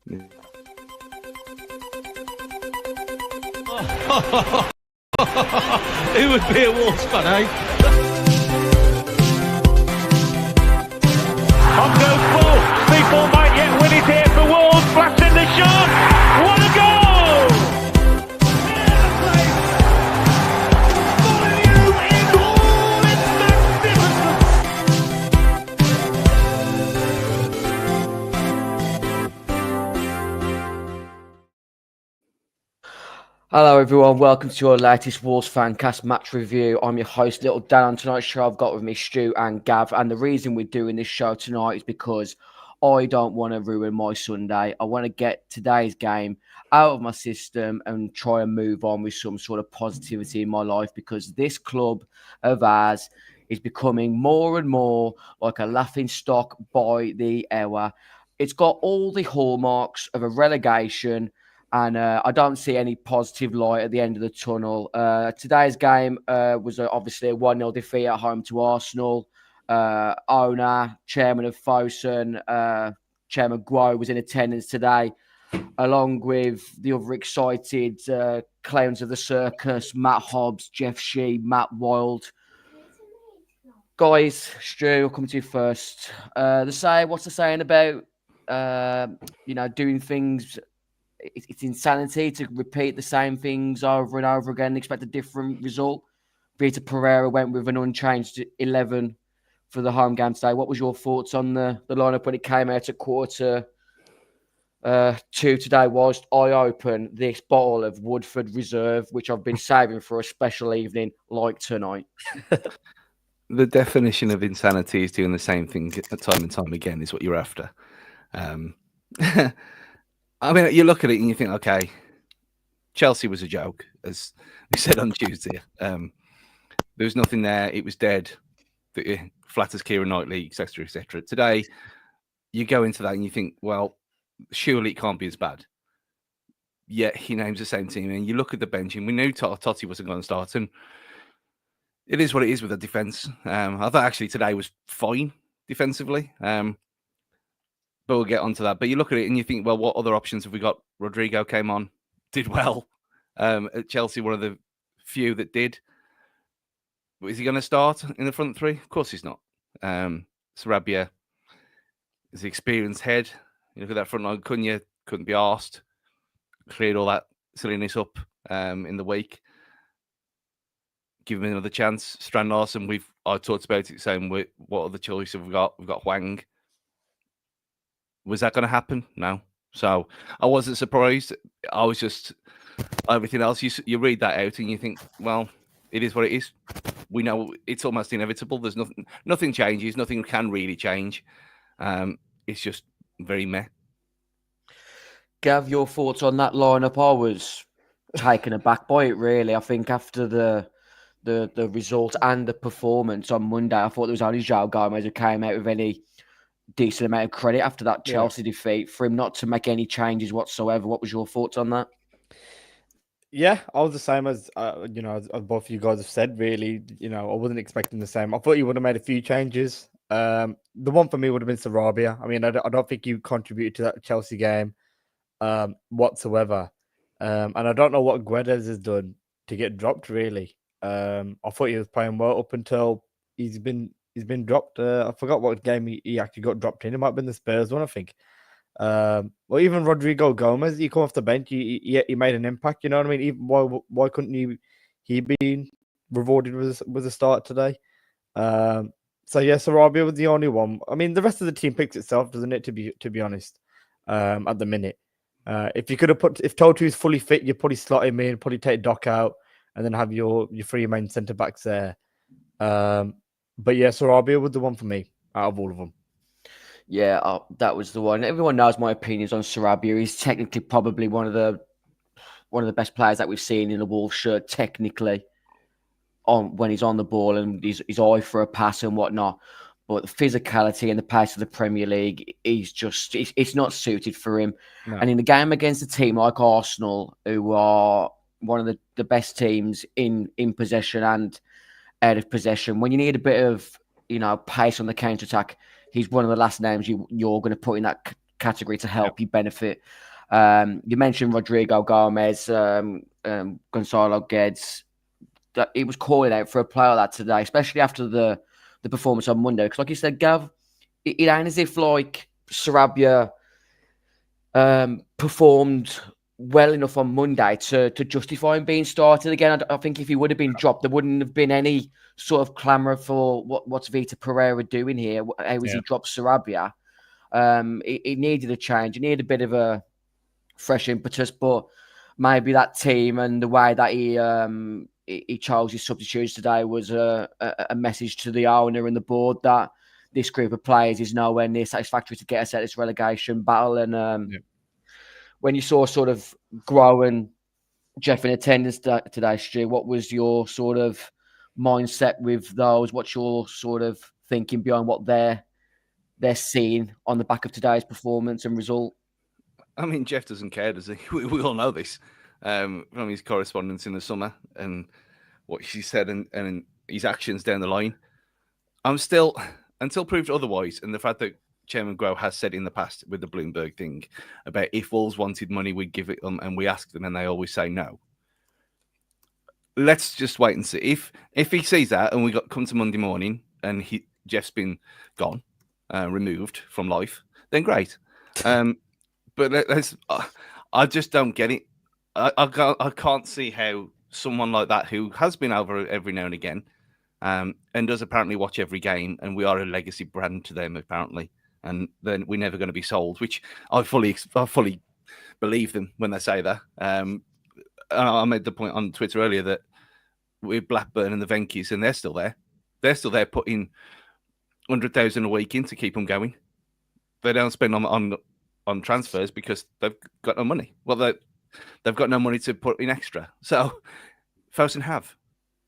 Who would be a Wolves fan, eh? On goes Paul. 3-4 might yet win it here for Wolves. Flash in the shot. What a goal! Following you in all its magnificence. Hello everyone, welcome to your latest Wolves Fancast match review. I'm your host, Little Dan. On tonight's show, I've got with me Stu and Gav. And the reason we're doing this show tonight is because I don't want to ruin my Sunday. I want to get today's game out of my system and try and move on with some sort of positivity in my life, because this club of ours is becoming more and more like a laughing stock by the hour. It's got all the hallmarks of a relegation, and I don't see any positive light at the end of the tunnel. Today's game was obviously a 1-0 defeat at home to Arsenal. Owner, chairman of Fosun, Chairman Guo was in attendance today, along with the other excited clowns of the circus, Matt Hobbs, Jeff Shee, Matt Wild. Guys, Stu, I'll come to you first. What's the saying about, doing things? It's insanity to repeat the same things over and over again and expect a different result. Vita Pereira went with an unchanged 11 for the home game today. What was your thoughts on the lineup when it came out at quarter two today? Whilst I open this bottle of Woodford Reserve, which I've been saving for a special evening like tonight. The definition of insanity is doing the same thing time and time again is what you're after. I mean, you look at it and you think, okay, Chelsea was a joke, as we said on Tuesday. There was nothing there. It was dead. Flat as Kieran Knightley, etc., etc. Today, you go into that and you think, well, surely it can't be as bad. Yet he names the same team, and you look at the bench, and we knew Totti wasn't going to start, and it is what it is with the defence. I thought actually today was fine defensively. But we'll get onto that. But you look at it and you think, well, what other options have we got? Rodrigo came on, did well. At Chelsea, one of the few that did. But is he going to start in the front three? Of course he's not. Sarabia is the experienced head. You look at that front line, Cunha couldn't be asked. Cleared all that silliness up in the week. Give him another chance. Strand Larsen, I talked about it, saying what other choice have we got? We've got Huang. Was that going to happen? No. So I wasn't surprised. I was just everything else. You read that out and you think, well, it is what it is. We know it's almost inevitable. There's nothing changes. Nothing can really change. It's just very meh. Gav, your thoughts on that lineup? I was taken aback by it, really. I think after the result and the performance on Monday, I thought there was only João Gomez who came out with any decent amount of credit after that Chelsea defeat, for him not to make any changes whatsoever. What was your thoughts on that? Yeah, I was the same as as both of you guys have said. Really, I wasn't expecting the same. I thought you would have made a few changes. The one for me would have been Sarabia. I mean, I don't think you contributed to that Chelsea game whatsoever. And I don't know what Guedes has done to get dropped. Really, I thought he was playing well up until he's been dropped. I forgot what game he actually got dropped in. It might have been the Spurs one, I think. Well, even Rodrigo Gomez, he come off the bench. He made an impact. You know what I mean? Even why couldn't he be rewarded with a start today? So yeah, Sarabia was the only one. I mean, the rest of the team picks itself, doesn't it? To be honest, at the minute, if you could have if Totu is fully fit, you probably slot him in, probably take Doc out, and then have your three main centre backs there. But yeah, Sarabia was the one for me out of all of them. Yeah, that was the one. Everyone knows my opinions on Sarabia. He's technically probably one of the best players that we've seen in a Wolves shirt, technically, when he's on the ball and his eye for a pass and whatnot. But the physicality and the pace of the Premier League, it's not suited for him. No. And in the game against a team like Arsenal, who are one of the best teams in possession and out of possession, when you need a bit of pace on the counter-attack, he's one of the last names you're going to put in that category to help you benefit. You mentioned Rodrigo Gomez, Gonzalo Guedes. That he was calling out for a player like that today, especially after the performance on Monday. Because, like you said, Gav, it ain't as if like Sarabia performed well enough on Monday to justify him being started again. I think if he would have been dropped, there wouldn't have been any sort of clamour for what's Vita Pereira doing here. How is he dropped Sarabia? He needed a change. He needed a bit of a fresh impetus, but maybe that team and the way that he chose his substitutes today was a message to the owner and the board that this group of players is nowhere near satisfactory to get us out of this relegation battle. And when you saw sort of Guo and Jeff in attendance today, Stu, what was your sort of mindset with those? What's your sort of thinking behind what they're seeing on the back of today's performance and result? I mean, Jeff doesn't care, does he? We all know this from his correspondence in the summer and what he said and his actions down the line. I'm still, until proved otherwise, and the fact that Chairman Grow has said in the past with the Bloomberg thing about if Wolves wanted money, we'd give it them, and we ask them, and they always say no. Let's just wait and see. If he sees that, and we come to Monday morning, and Jeff's been gone, removed from life, then great. But I just don't get it. I can't see how someone like that, who has been over every now and again, and does apparently watch every game, and we are a legacy brand to them apparently, and then we're never going to be sold, which I fully believe them when they say that. I made the point on Twitter earlier that with Blackburn and the Venkies, and they're still there. They're still there putting 100,000 a week in to keep them going. They don't spend on transfers because they've got no money. Well, they've got no money to put in extra. So Fosun have.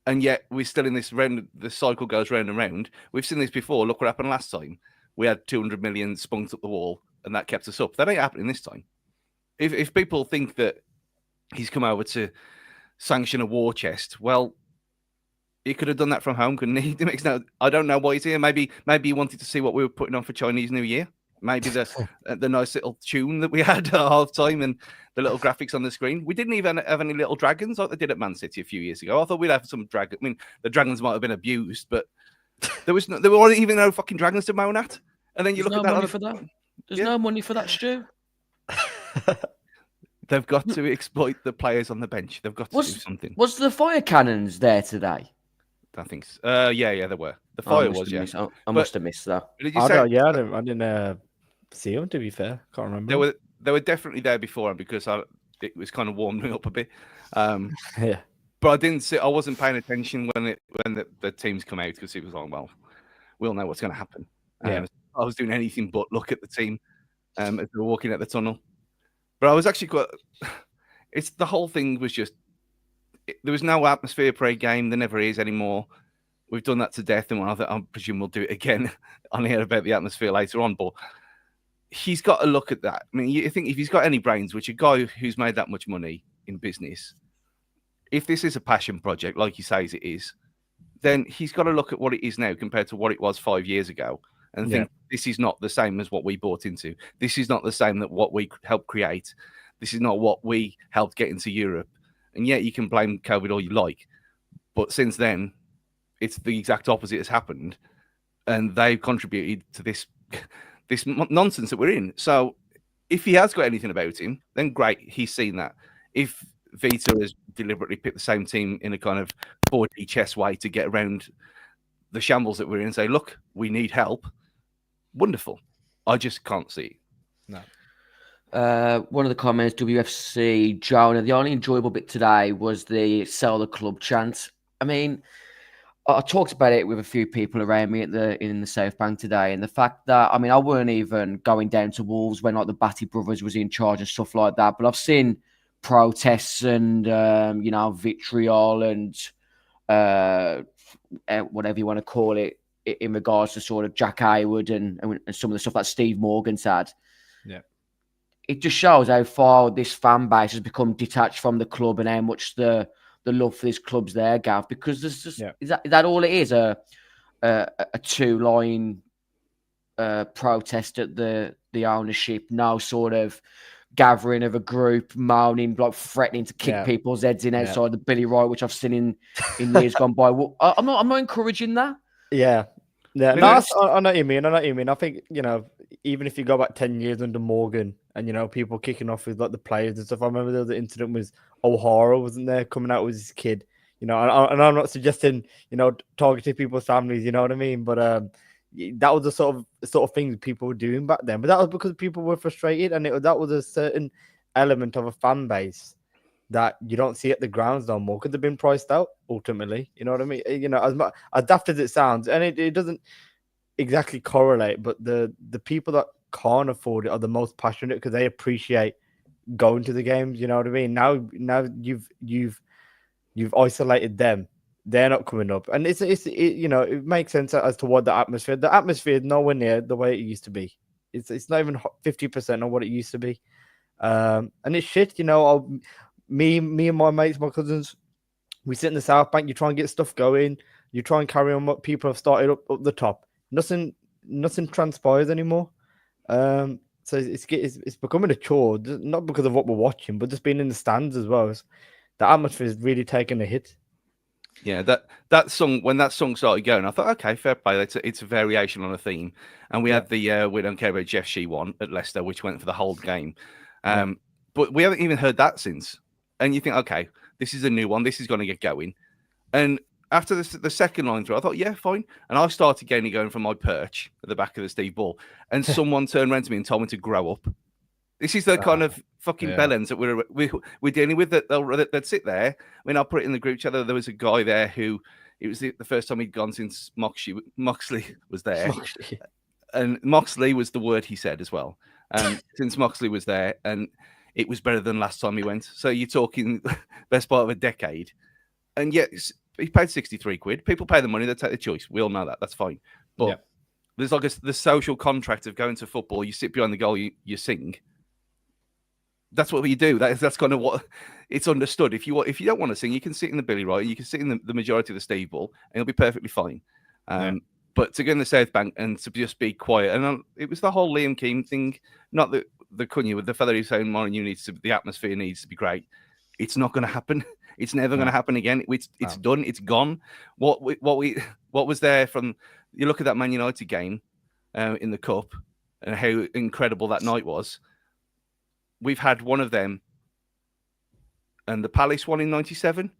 And yet we're still in this round. The cycle goes round and round. We've seen this before. Look what happened last time. We had 200 million spunked up the wall, and that kept us up. That ain't happening this time. If people think that he's come over to sanction a war chest, well, he could have done that from home, couldn't he? I don't know why he's here. Maybe he wanted to see what we were putting on for Chinese New Year. Maybe the nice little tune that we had at half time and the little graphics on the screen. We didn't even have any little dragons like they did at Man City a few years ago. I thought we'd have some dragon. I mean, the dragons might have been abused, but there weren't even no fucking dragons to moan at. And then you look at that. Money for that. There's no money for that, Stu. They've got to exploit the players on the bench. They've got to do something. Was the fire cannons there today? I think so. Yeah, there were. The fire was, yeah. I must have missed that. I didn't see them, to be fair. Can't remember. They were definitely there before because it was kind of warming up a bit. Yeah. But I wasn't paying attention when the teams come out because it was like, well, we'll know what's going to happen. I was doing anything but look at the team as they were walking out the tunnel. But I was actually quite... the whole thing was just... There was no atmosphere pre-game. There never is anymore. We've done that to death, and I presume we'll do it again on here about the atmosphere later on. But he's got to look at that. I mean, you think if he's got any brains, which a guy who's made that much money in business, if this is a passion project, like he says it is, then he's got to look at what it is now compared to what it was 5 years ago and think this is not the same as what we bought into. This is not the same that what we helped create. This is not what we helped get into Europe. And yet you can blame COVID all you like. But since then, it's the exact opposite has happened. And they've contributed to this nonsense that we're in. So if he has got anything about him, then great, he's seen that. If Vita has deliberately picked the same team in a kind of 4D chess way to get around the shambles that we're in and say, look, we need help, wonderful. I just can't see it. No. One of the comments, WFC, Jonah, the only enjoyable bit today was the sell the club chant. I mean, I talked about it with a few people around me in the South Bank today, and the fact that, I mean, I weren't even going down to Wolves when like the Batty brothers was in charge and stuff like that, but I've seen protests and vitriol and whatever you want to call it in regards to sort of Jack Hayward and some of the stuff that Steve Morgan's had. Yeah. It just shows how far this fan base has become detached from the club and how much the love for this club's there, Gav. Because there's just is that all it is? A 2-line protest at the the ownership, no sort of gathering of a group, moaning, like threatening to kick people's heads in outside the Billy Wright, which I've seen in years gone by. Well, I'm not encouraging that. Yeah. No, I know what you mean. I think, even if you go back 10 years under Morgan and, people kicking off with like the players and stuff. I remember the incident was O'Hara, wasn't there, coming out with his kid, and I'm not suggesting, targeting people's families, you know what I mean? But that was the sort of things people were doing back then. But that was because people were frustrated, and that was a certain element of a fan base that you don't see at the grounds no more because they've been priced out ultimately. You know what I mean? As daft as it sounds, and it doesn't exactly correlate, but the people that can't afford it are the most passionate because they appreciate going to the games. You know what I mean? Now you've isolated them. They're not coming up, and it makes sense as to what the atmosphere is nowhere near the way it used to be. It's not even 50% of what it used to be, and it's shit. Me and my mates, my cousins, we sit in the South Bank. You try and get stuff going. You try and carry on what people have started up the top. Nothing transpires anymore. So it's becoming a chore, not because of what we're watching, but just being in the stands as well. The atmosphere is really taking a hit. Yeah, that song, when that song started going, I thought, okay, fair play. It's a variation on a theme. And we had the We Don't Care About Jeff Shee one at Leicester, which went for the whole game. But we haven't even heard that since. And you think, okay, this is a new one. This is going to get going. And after the second line through, I thought, yeah, fine. And I started going from my perch at the back of the Steve Ball. And someone turned around to me and told me to grow up. This is the kind of fucking bellends that we're dealing with. That sit there. I mean, I'll put it in the group chat. There was a guy there who, it was the first time he'd gone since Moxley was there. And Moxley was the word he said as well. Since Moxley was there, and it was better than last time he went. So you're talking best part of a decade. And yet he paid 63 quid. People pay the money, they take the choice. We all know that. That's fine. But there's like the social contract of going to football. You sit behind the goal, you sing. That's what you do. That's kind of what it's understood. If you don't want to sing, you can sit in the Billy Wright. You can sit in the majority of the Steve Ball, and you'll be perfectly fine. But to go in the South Bank and to just be quiet, and it was the whole Liam Keane thing. Not the Cunha with the fella who's saying, "Morning, the atmosphere needs to be great." It's not going to happen. It's never going to happen again. It's done. It's gone. What was there from? You look at that Man United game in the cup and how incredible that night was. We've had one of them, and the Palace one in '97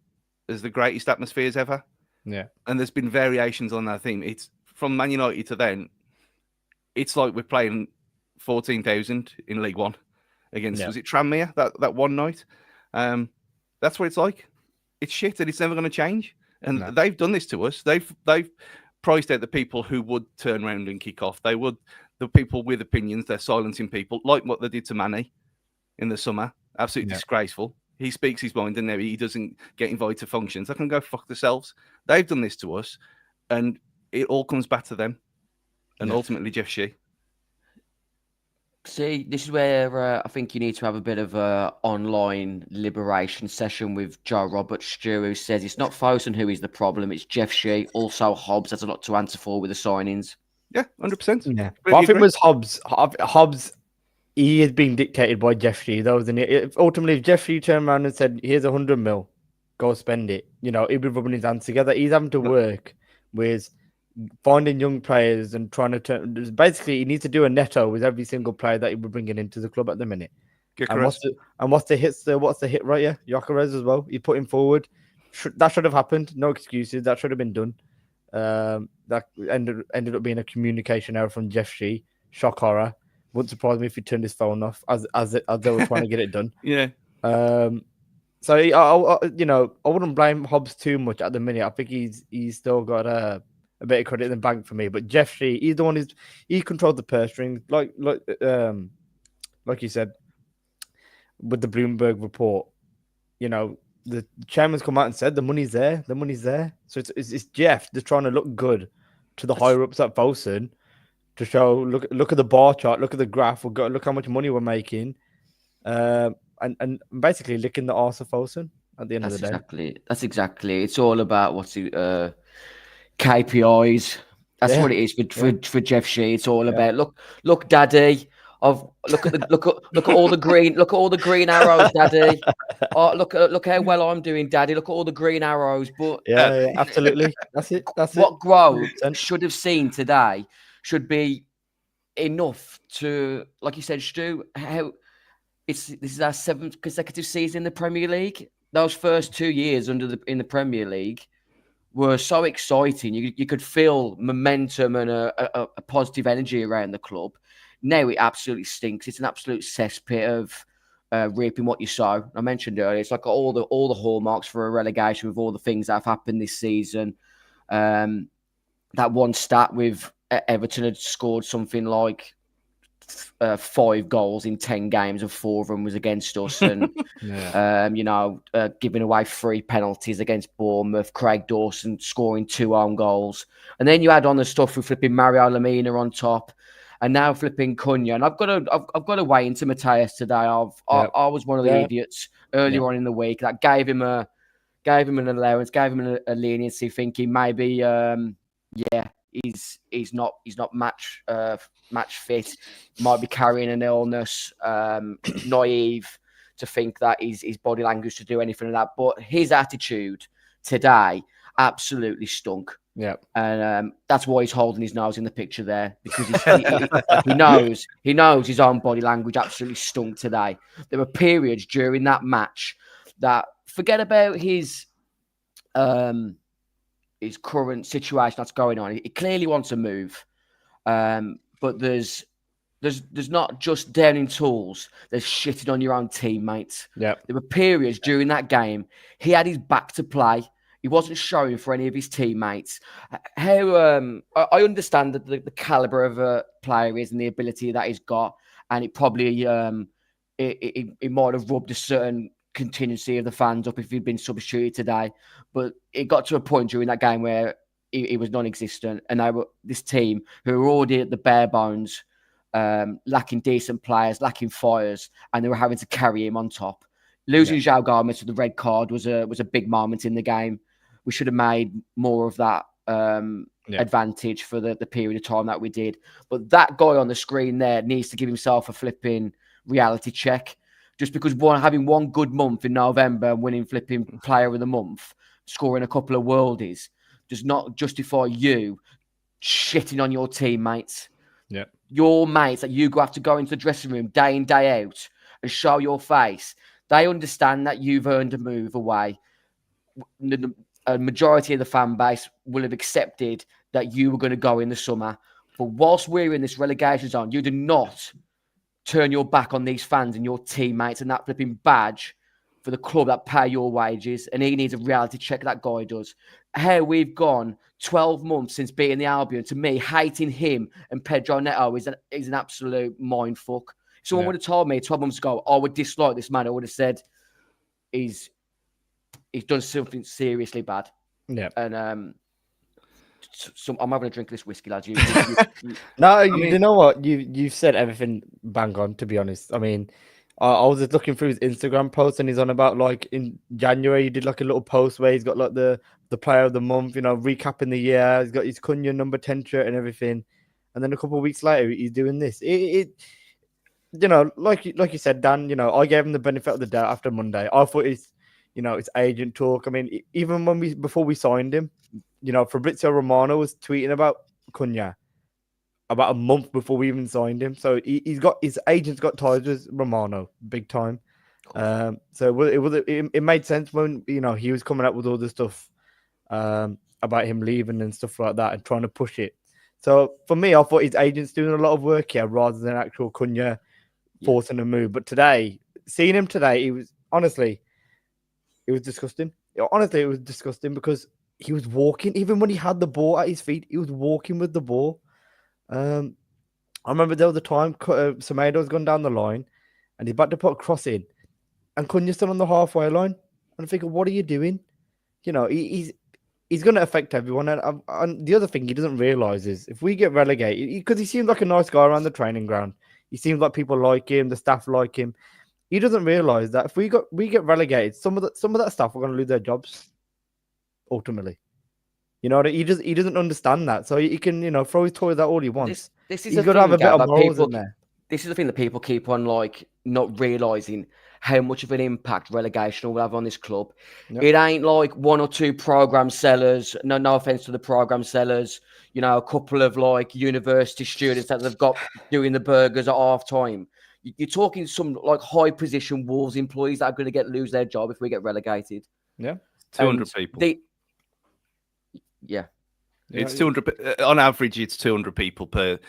is the greatest atmospheres ever. Yeah, and there's been variations on that theme. It's from Man United to then. It's like we're playing 14,000 in League One against was it Tranmere that one night. That's what it's like. It's shit, and it's never going to change. And they've done this to us. They've priced out the people who would turn around and kick off. The people with opinions. They're silencing people, like what they did to Manny in the summer. Absolutely disgraceful. He speaks his mind, and now he doesn't get invited to functions. They can go fuck themselves. They've done this to us, and it all comes back to them, and ultimately Jeff Shee. See, this is where I think you need to have a bit of a online liberation session with Joe Roberts, Stu, who says it's not Fosun who is the problem, it's Jeff Shee. Also, Hobbs has a lot to answer for with the signings. Yeah, 100%. Yeah, but I think it was Hobbs. Hobbs, he is being dictated by Jeff Shee, though, isn't it? Ultimately, if Jeff Shee turned around and said, "Here's 100 mil, go spend it," he'd be rubbing his hands together. He's having to work with finding young players and trying to turn. Basically, he needs to do a netto with every single player that he would bringing into the club at the minute. What's the hit right here? Gyökeres as well. You put him forward. That should have happened. No excuses. That should have been done. That ended up being a communication error from Jeff Shee. Shock horror. Wouldn't surprise me if he turned his phone off as they were trying to get it done. Yeah. So I wouldn't blame Hobbs too much at the minute. I think he's still got a bit of credit in the bank for me. But Jeff Shee, he's the one he controlled the purse strings, like you said with the Bloomberg report. The chairman's come out and said the money's there. The money's there. So it's Jeff just trying to look good to the higher ups at Fosun to show. Look at the bar chart. Look at the graph. Look how much money we're making. And basically licking the arse of Fosun at the end of the day. That's exactly. It's all about what's KPIs. That's what it is for Jeff Shee. It's all about look, Daddy. Look at all the green arrows, Daddy. Oh, look how well I'm doing, Daddy. Look at all the green arrows. But Yeah, absolutely. That's it. what Grove 100%. should have seen today should be enough to, like you said, Stu. This is our 7th consecutive season in the Premier League. Those first 2 years in the Premier League were so exciting. You could feel momentum and a positive energy around the club. Now it absolutely stinks. It's an absolute cesspit of reaping what you sow. I mentioned earlier, it's like all the hallmarks for a relegation with all the things that have happened this season. That one stat with Everton had scored something like 5 goals in 10 games, and 4 of them was against us. And giving away 3 penalties against Bournemouth, Craig Dawson scoring 2 own goals, and then you add on the stuff with flipping Mario Lemina on top, and now flipping Cunha. And I've got to weigh into Mateus today. I was one of the idiots earlier on in the week that gave him an allowance, gave him a leniency, thinking maybe he's not match fit, might be carrying an illness, naive to think that his body language to do anything like that. But his attitude today absolutely stunk. Yeah, and that's why he's holding his nose in the picture there, because he knows his own body language absolutely stunk today. There were periods during that match that, forget about his current situation that's going on. He clearly wants to move, but there's not just downing tools. There's shitting on your own teammates. Yeah, there were periods during that game he had his back to play. He wasn't showing for any of his teammates. How I understand that the caliber of a player is and the ability that he's got, and it probably it might have rubbed a certain contingency of the fans up if he'd been substituted today. But it got to a point during that game where he was non-existent, and this team who were already at the bare bones, lacking decent players, lacking fires, and they were having to carry him on top. Losing João Gomez to the red card was a big moment in the game. We should have made more of that advantage for the period of time that we did. But that guy on the screen there needs to give himself a flipping reality check. Just because having one good month in November and winning flipping player of the month, scoring a couple of worldies, does not justify you shitting on your teammates. Yeah, Your mates that you have to go into the dressing room day in, day out and show your face. They understand that you've earned a move away. A majority of the fan base will have accepted that you were going to go in the summer. But whilst we're in this relegation zone, you do not turn your back on these fans and your teammates and that flipping badge for the club that pay your wages. And he needs a reality check, that guy does. How we've gone 12 months since beating the Albion, to me, hating him and Pedro Neto is an absolute mindfuck. Someone would have told me 12 months ago, I would dislike this man. I would have said he's done something seriously bad. Yeah. And I'm having a drink of this whiskey, lads. No, you know what? You've said everything bang on, to be honest. I mean, I was just looking through his Instagram post, and he's on about, like, in January, he did like a little post where he's got like the player of the month, recapping the year. He's got his Cunha number 10 shirt and everything. And then a couple of weeks later, he's doing this. Like you said, Dan, I gave him the benefit of the doubt after Monday. I thought it's agent talk. I mean, even before we signed him, Fabrizio Romano was tweeting about Cunha about a month before we even signed him. So his agent's got ties with Romano big time. So it made sense when he was coming up with all the stuff about him leaving and stuff like that and trying to push it. So for me, I thought his agent's doing a lot of work here rather than actual Cunha forcing a move. But today, seeing him today, it was disgusting. Honestly, it was disgusting because he was walking, even when he had the ball at his feet, he was walking with the ball. I remember there was a time Semedo's gone down the line and he's about to put a cross in and Cunha's still on the halfway line. And I'm thinking, what are you doing? He's going to affect everyone. And the other thing he doesn't realise is if we get relegated, because he seems like a nice guy around the training ground. He seems like people like him, the staff like him. He doesn't realise that if we get relegated, some of that staff are going to lose their jobs. Ultimately, he doesn't understand that. So he can throw his toys out all he wants. This is he's got to have a bit of morals in there. this is the thing that people keep on like not realizing how much of an impact relegation will have on this club. Yep. It ain't like one or two program sellers. No offense to the program sellers. You know, a couple of like university students that they've got doing the burgers at half time. You're talking some like high position Wolves employees that are going to lose their job if we get relegated. Yeah, 200 And people. Yeah. It's 200 on average. It's 200 people per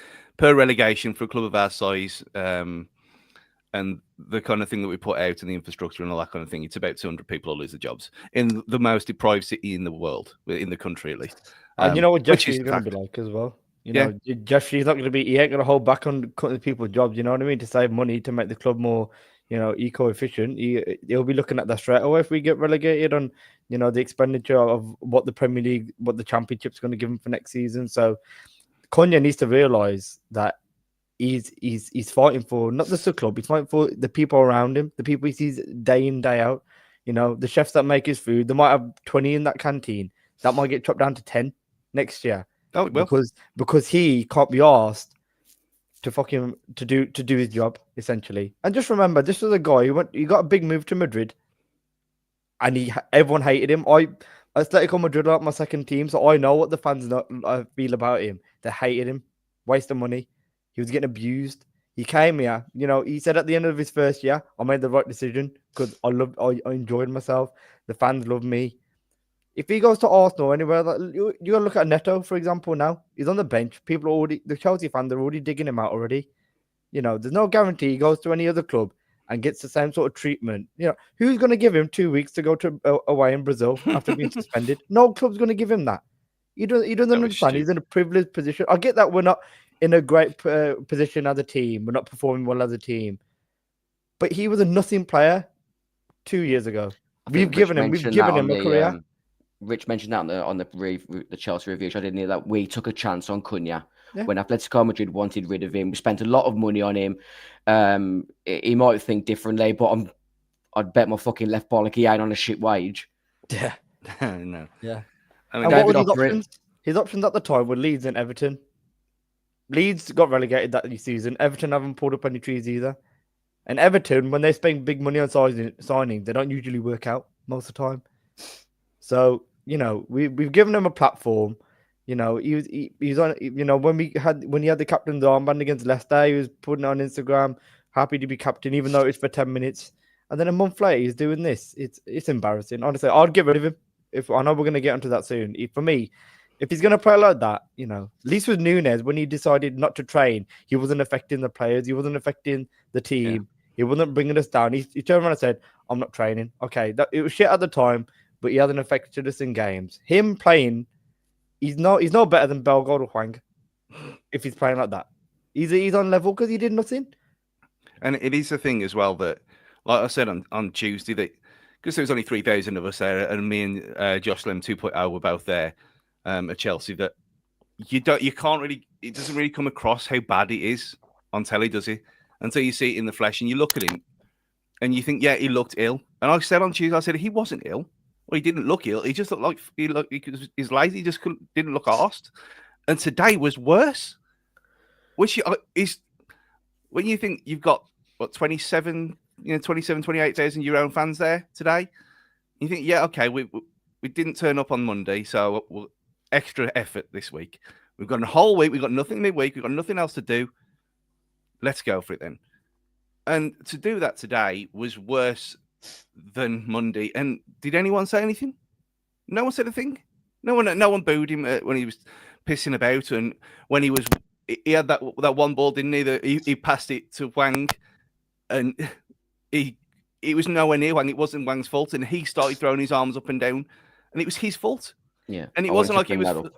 relegation for a club of our size, and the kind of thing that we put out in the infrastructure and all that kind of thing. It's about 200 people will lose their jobs in the most deprived city in the world, in the country at least. And you know what which Jeffrey is is the going to fact. be like as well. You know, Jeffrey's not going to be. He ain't going to hold back on cutting people's jobs. You know what I mean? To save money, to make the club more, eco-efficient. He'll be looking at that straight away if we get relegated on, the expenditure of what the Premier League, what the Championship's going to give him for next season. So, Cunha needs to realise that he's fighting for not just the club. He's fighting for the people around him, the people he sees day in, day out. You know, the chefs that make his food. They might have 20 in that canteen. That might get chopped down to 10 next year. Oh, it will. Because he can't be asked to do his job essentially. And just remember, this was a guy he got a big move to Madrid, and everyone hated him. Atletico Madrid are my second team, so I know what the fans feel about him. They hated him, waste of money. He was getting abused. He came here, he said at the end of his first year, I made the right decision because I enjoyed myself. The fans love me. If he goes to Arsenal anywhere, you gotta look at Neto, for example. Now he's on the bench. The Chelsea fans are already digging him out already. There's no guarantee he goes to any other club and gets the same sort of treatment. Who's going to give him 2 weeks to go to away in Brazil after being suspended? No club's going to give him that. He doesn't understand. He's in a privileged position. I get that we're not in a great position as a team. We're not performing well as a team. But he was a nothing player 2 years ago. We've given him a career. Rich mentioned that on the Chelsea review. I didn't hear that. We took a chance on Cunha when Atletico Madrid wanted rid of him. We spent a lot of money on him. He might think differently, but I'd bet my fucking left bollock he ain't on a shit wage. Yeah, no. Yeah. I mean, and what were his options? His options at the time were Leeds and Everton. Leeds got relegated that season. Everton haven't pulled up any trees either. And Everton, when they spend big money on signing, they don't usually work out most of the time. So, we've given him a platform. He's on. When he had the captain's armband against Leicester, he was putting it on Instagram, happy to be captain, even though it's for 10 minutes. And then a month later, he's doing this. It's embarrassing. Honestly, I'd get rid of him. If I know we're going to get onto that soon. For me, if he's going to play like that, at least with Núñez, when he decided not to train, he wasn't affecting the players. He wasn't affecting the team. Yeah. He wasn't bringing us down. He turned around and said, "I'm not training." Okay, it was shit at the time. But he hasn't affected us in games. Him playing, he's no better than Bellegarde or Huang. If he's playing like that, he's on level because he did nothing. And it is a thing as well that, like I said on Tuesday, that because there was only 3,000 of us there, and me and Josh Lim 2.0 were both there at Chelsea. That you can't really, it doesn't really come across how bad it is on telly, does it? Until you see it in the flesh and you look at him, and you think, yeah, he looked ill. And I said on Tuesday, I said he wasn't ill. Well, he didn't look ill. He just looked like he's lazy. He just didn't look arsed. And today was worse. Which is when you think you've got 27, 28,000 your own fans there today. You think, yeah, okay, we didn't turn up on Monday, so extra effort this week. We've got a whole week. We've got nothing midweek. We've got nothing else to do. Let's go for it then. And to do that today was worse than Monday. And did anyone say anything? No one said a thing. No one booed him when he was pissing about, and when he had that one ball, didn't he? That he passed it to Wang, and it was nowhere near Wang. It wasn't Wang's fault, and he started throwing his arms up and down, and it was his fault. Yeah, and it wasn't like he was.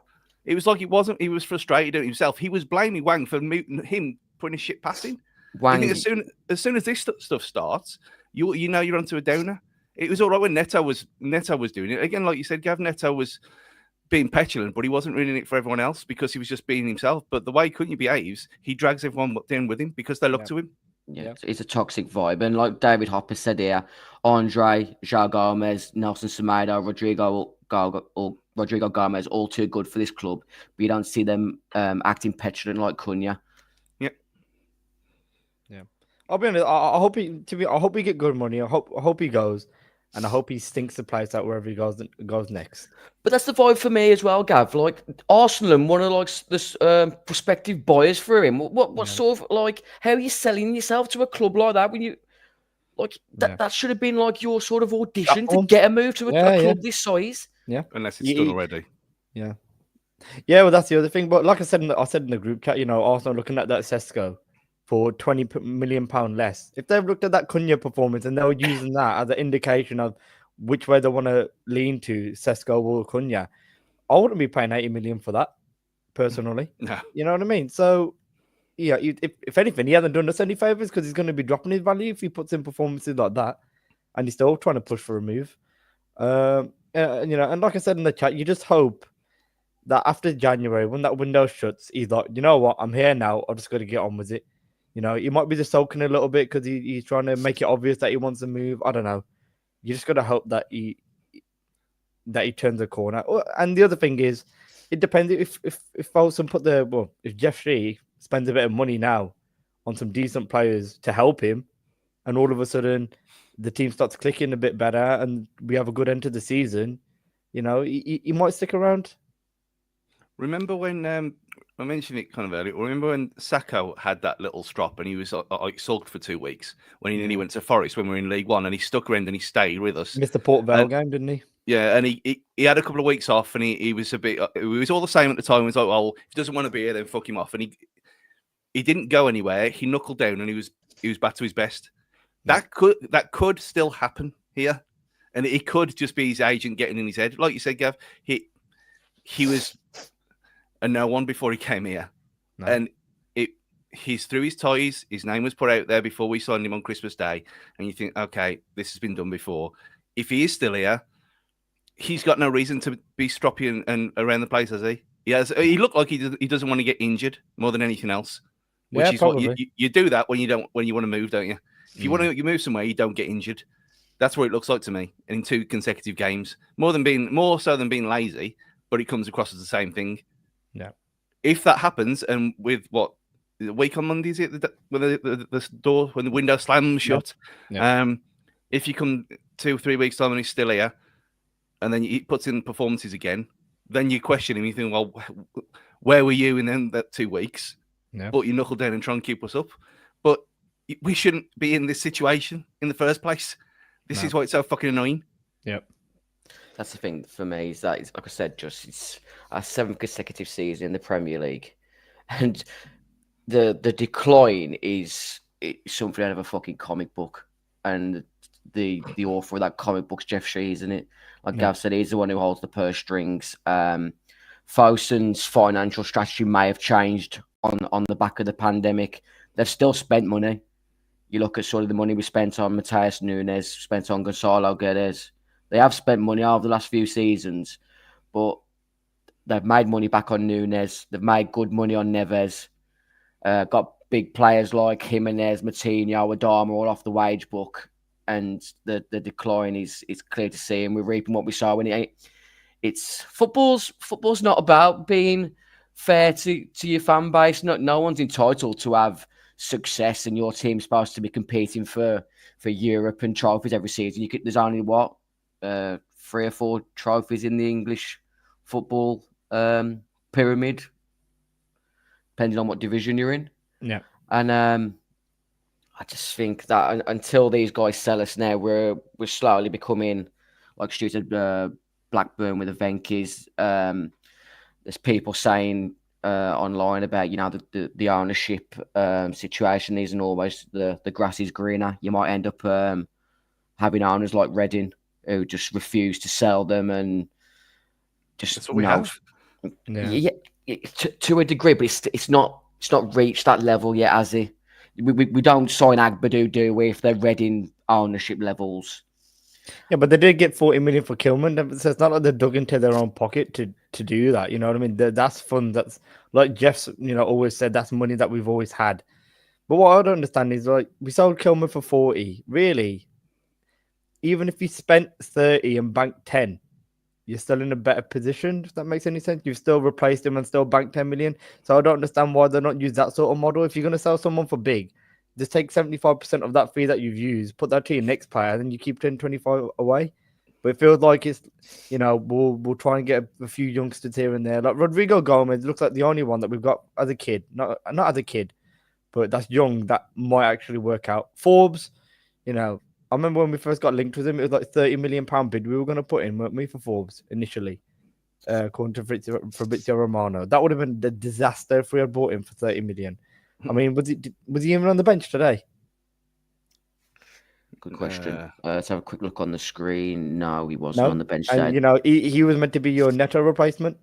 It was like it wasn't. He was frustrated at himself. He was blaming Wang for him putting his shit past him. Wang, I think as soon as this stuff starts, you know you're onto a downer. It was all right when Neto was doing it. Again, like you said, Gav, Neto was being petulant, but he wasn't ruining it for everyone else because he was just being himself. But the way Cunha behaves, he drags everyone down with him because they look to him. Yeah, it's a toxic vibe. And like David Hopper said here, Andre, João Gomez, Nelson Semedo, Rodrigo Gomez, all too good for this club. But you don't see them acting petulant like Cunha. Yep. I'll be honest. I hope I hope he get good money. I hope he goes, and I hope he stinks the place out wherever he goes next. But that's the vibe for me as well, Gav. Like Arsenal and one of like this prospective buyers for him. What sort of like how are you selling yourself to a club like that when you like that should have been like your sort of audition to get a move to a club this size. Yeah, unless it's done already. Yeah. Yeah, well, that's the other thing. But like I said in the group chat, Arsenal looking at that Sesko for £20 million less. If they've looked at that Cunha performance and they were using that as an indication of which way they want to lean to, Sesko or Cunha, I wouldn't be paying 80 million for that personally. No. You know what I mean? So, yeah, if anything, he hasn't done us any favors because he's going to be dropping his value if he puts in performances like that, and he's still trying to push for a move. And like I said in the chat, you just hope that after January, when that window shuts, he's like, you know what, I'm here now. I'm just going to get on with it. He might be just sulking a little bit because he's trying to make it obvious that he wants to move. I don't know. You just got to hope that he turns a corner. And the other thing is, it depends if Folsom if Jeff Shee spends a bit of money now on some decent players to help him, and all of a sudden the team starts clicking a bit better and we have a good end to the season, he might stick around. Remember when I mentioned it kind of earlier? Remember when Sacco had that little strop and he was like sulked for 2 weeks when he nearly went to Forest when we were in League One, and he stuck around and he stayed with us. Missed the Port Vale game, didn't he? Yeah, and he had a couple of weeks off, and he was a bit. It was all the same at the time. He was like, "Well, if he doesn't want to be here, then fuck him off." And he didn't go anywhere. He knuckled down, and he was back to his best. That could still happen here, and it could just be his agent getting in his head, like you said, Gav. He was a no one before he came here, and he's through his ties. His name was put out there before we signed him on Christmas Day, and you think, okay, this has been done before. If he is still here, he's got no reason to be stroppy and around the place, has he? He looked like he doesn't want to get injured more than anything else. Which is probably what you do that when you want to move, don't you? If you want to move somewhere, you don't get injured. That's what it looks like to me. And in 2 consecutive games, more so than being lazy, but it comes across as the same thing. Yeah. If that happens, and with the week on Monday, is it when the window slams shut? Yeah. If you come 2 or 3 weeks time and he's still here, and then he puts in performances again, then you question him. You think, well, where were you in them that 2 weeks? Yeah. But you knuckle down and try and keep us up. But we shouldn't be in this situation in the first place. This is why it's so fucking annoying. Yep. That's the thing for me, is that, like I said, it's our 7th consecutive season in the Premier League. And the decline is something out of a fucking comic book. And the author of that comic book's Jeff Shee, isn't it? Like Gav said, he's the one who holds the purse strings. Fosun's financial strategy may have changed on the back of the pandemic. They've still spent money. You look at sort of the money we spent on Matheus Nunes, spent on Gonçalo Guedes. They have spent money over the last few seasons, but they've made money back on Nunes. They've made good money on Neves. Got big players like Jimenez, Matinho, Adama all off the wage book. And the decline is clear to see, and we're reaping what we saw when it's football's not about being fair to your fan base. No one's entitled to have success, and your team's supposed to be competing for Europe and trophies every season. There's only 3 or 4 trophies in the English football pyramid, depending on what division you're in. Yeah, and I just think that until these guys sell us now, we're slowly becoming, like Stu said, Blackburn with the Venkis. There's people saying online about, the ownership situation isn't always the grass is greener. You might end up having owners like Reading who just refuse to sell them, and just that's what we have. Yeah, to a degree, but it's not reached that level yet, has it? We don't sign Agbadou, do we, if they're Reading ownership levels? Yeah, but they did get 40 million for Kilman, so it's not like they dug into their own pocket to do that. You know what I mean? That's fun. That's like Jeff's, always said, that's money that we've always had. But what I don't understand is, like, we sold Kilman for 40. Really? Even if you spent 30 and banked 10, you're still in a better position, if that makes any sense. You've still replaced him and still banked 10 million. So I don't understand why they're not use that sort of model. If you're going to sell someone for big, Just take 75% of that fee that you've used, put that to your next player, and then you keep 10-25 away. But it feels like it's, we'll try and get a few youngsters here and there. Like Rodrigo Gomez looks like the only one that we've got as a kid, not as a kid, but that's young that might actually work out. Forbes, I remember when we first got linked with him, it was like £30 million bid we were going to put in, weren't we, for Forbes initially, according to Fabrizio Romano. That would have been a disaster if we had bought him for 30 million. I mean, was he even on the bench today? Good question. Let's have a quick look on the screen. No, he wasn't on the bench today. And, he was meant to be your Neto replacement.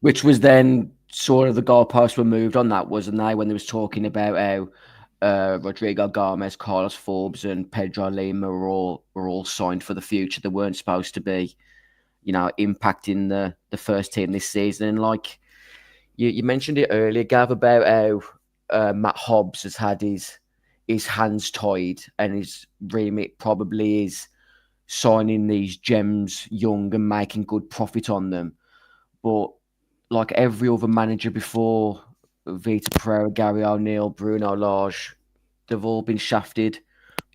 Which was then sort of the goalposts were moved on that, wasn't they? When they was talking about how Rodrigo Gomez, Carlos Forbes, and Pedro Lima were all signed for the future. They weren't supposed to be, impacting the first team this season. And like you mentioned it earlier, Gav, about how Matt Hobbs has had his hands tied, and his remit probably is signing these gems young and making good profit on them. But like every other manager before, Vita Pereira, Gary O'Neill, Bruno Lage, they've all been shafted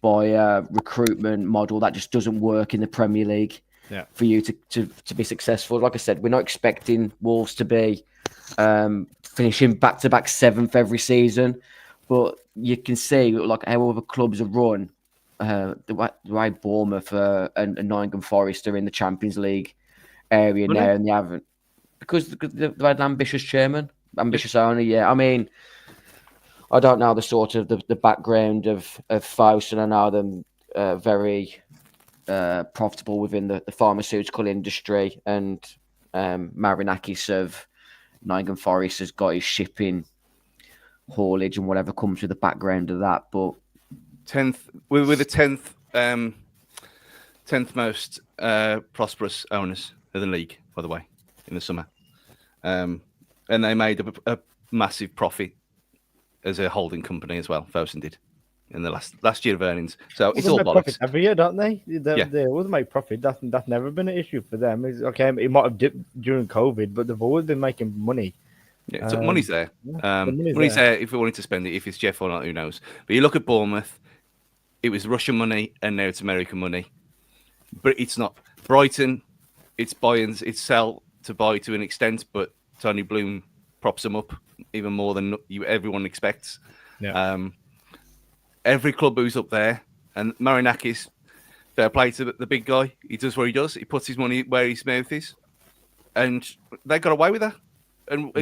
by a recruitment model that just doesn't work in the Premier League. Yeah. For you to be successful. Like I said, we're not expecting Wolves to be finishing back-to-back 7th every season, but you can see like how other clubs are run. The way Bournemouth and Nottingham Forest are in the Champions League area now, and they haven't, because they had an ambitious chairman, ambitious owner. Yeah, I mean, I don't know the sort of the background of Faust, and I know them very profitable within the pharmaceutical industry, and Marinakis of Nottingham Forest has got his shipping, haulage, and whatever comes with the background of that. But 10th, we're the 10th most prosperous owners of the league, by the way, in the summer, and they made a massive profit as a holding company as well. Fosun did in the last year of earnings. So it's all bollocks. Every year, don't they? They always make profit. That's never been an issue for them. It's okay, it might have dipped during COVID, but they've always been making money. Yeah, so money's there. Money's there if we wanted to spend it. If it's Jeff or not, who knows? But you look at Bournemouth, it was Russian money, and now it's American money. But it's not. Brighton, it's buy and it's sell to buy to an extent, but Tony Bloom props them up even more than everyone expects. Yeah. Every club who's up there, and Marinakis, fair play to the big guy. He does what he does. He puts his money where his mouth is, and they got away with that. And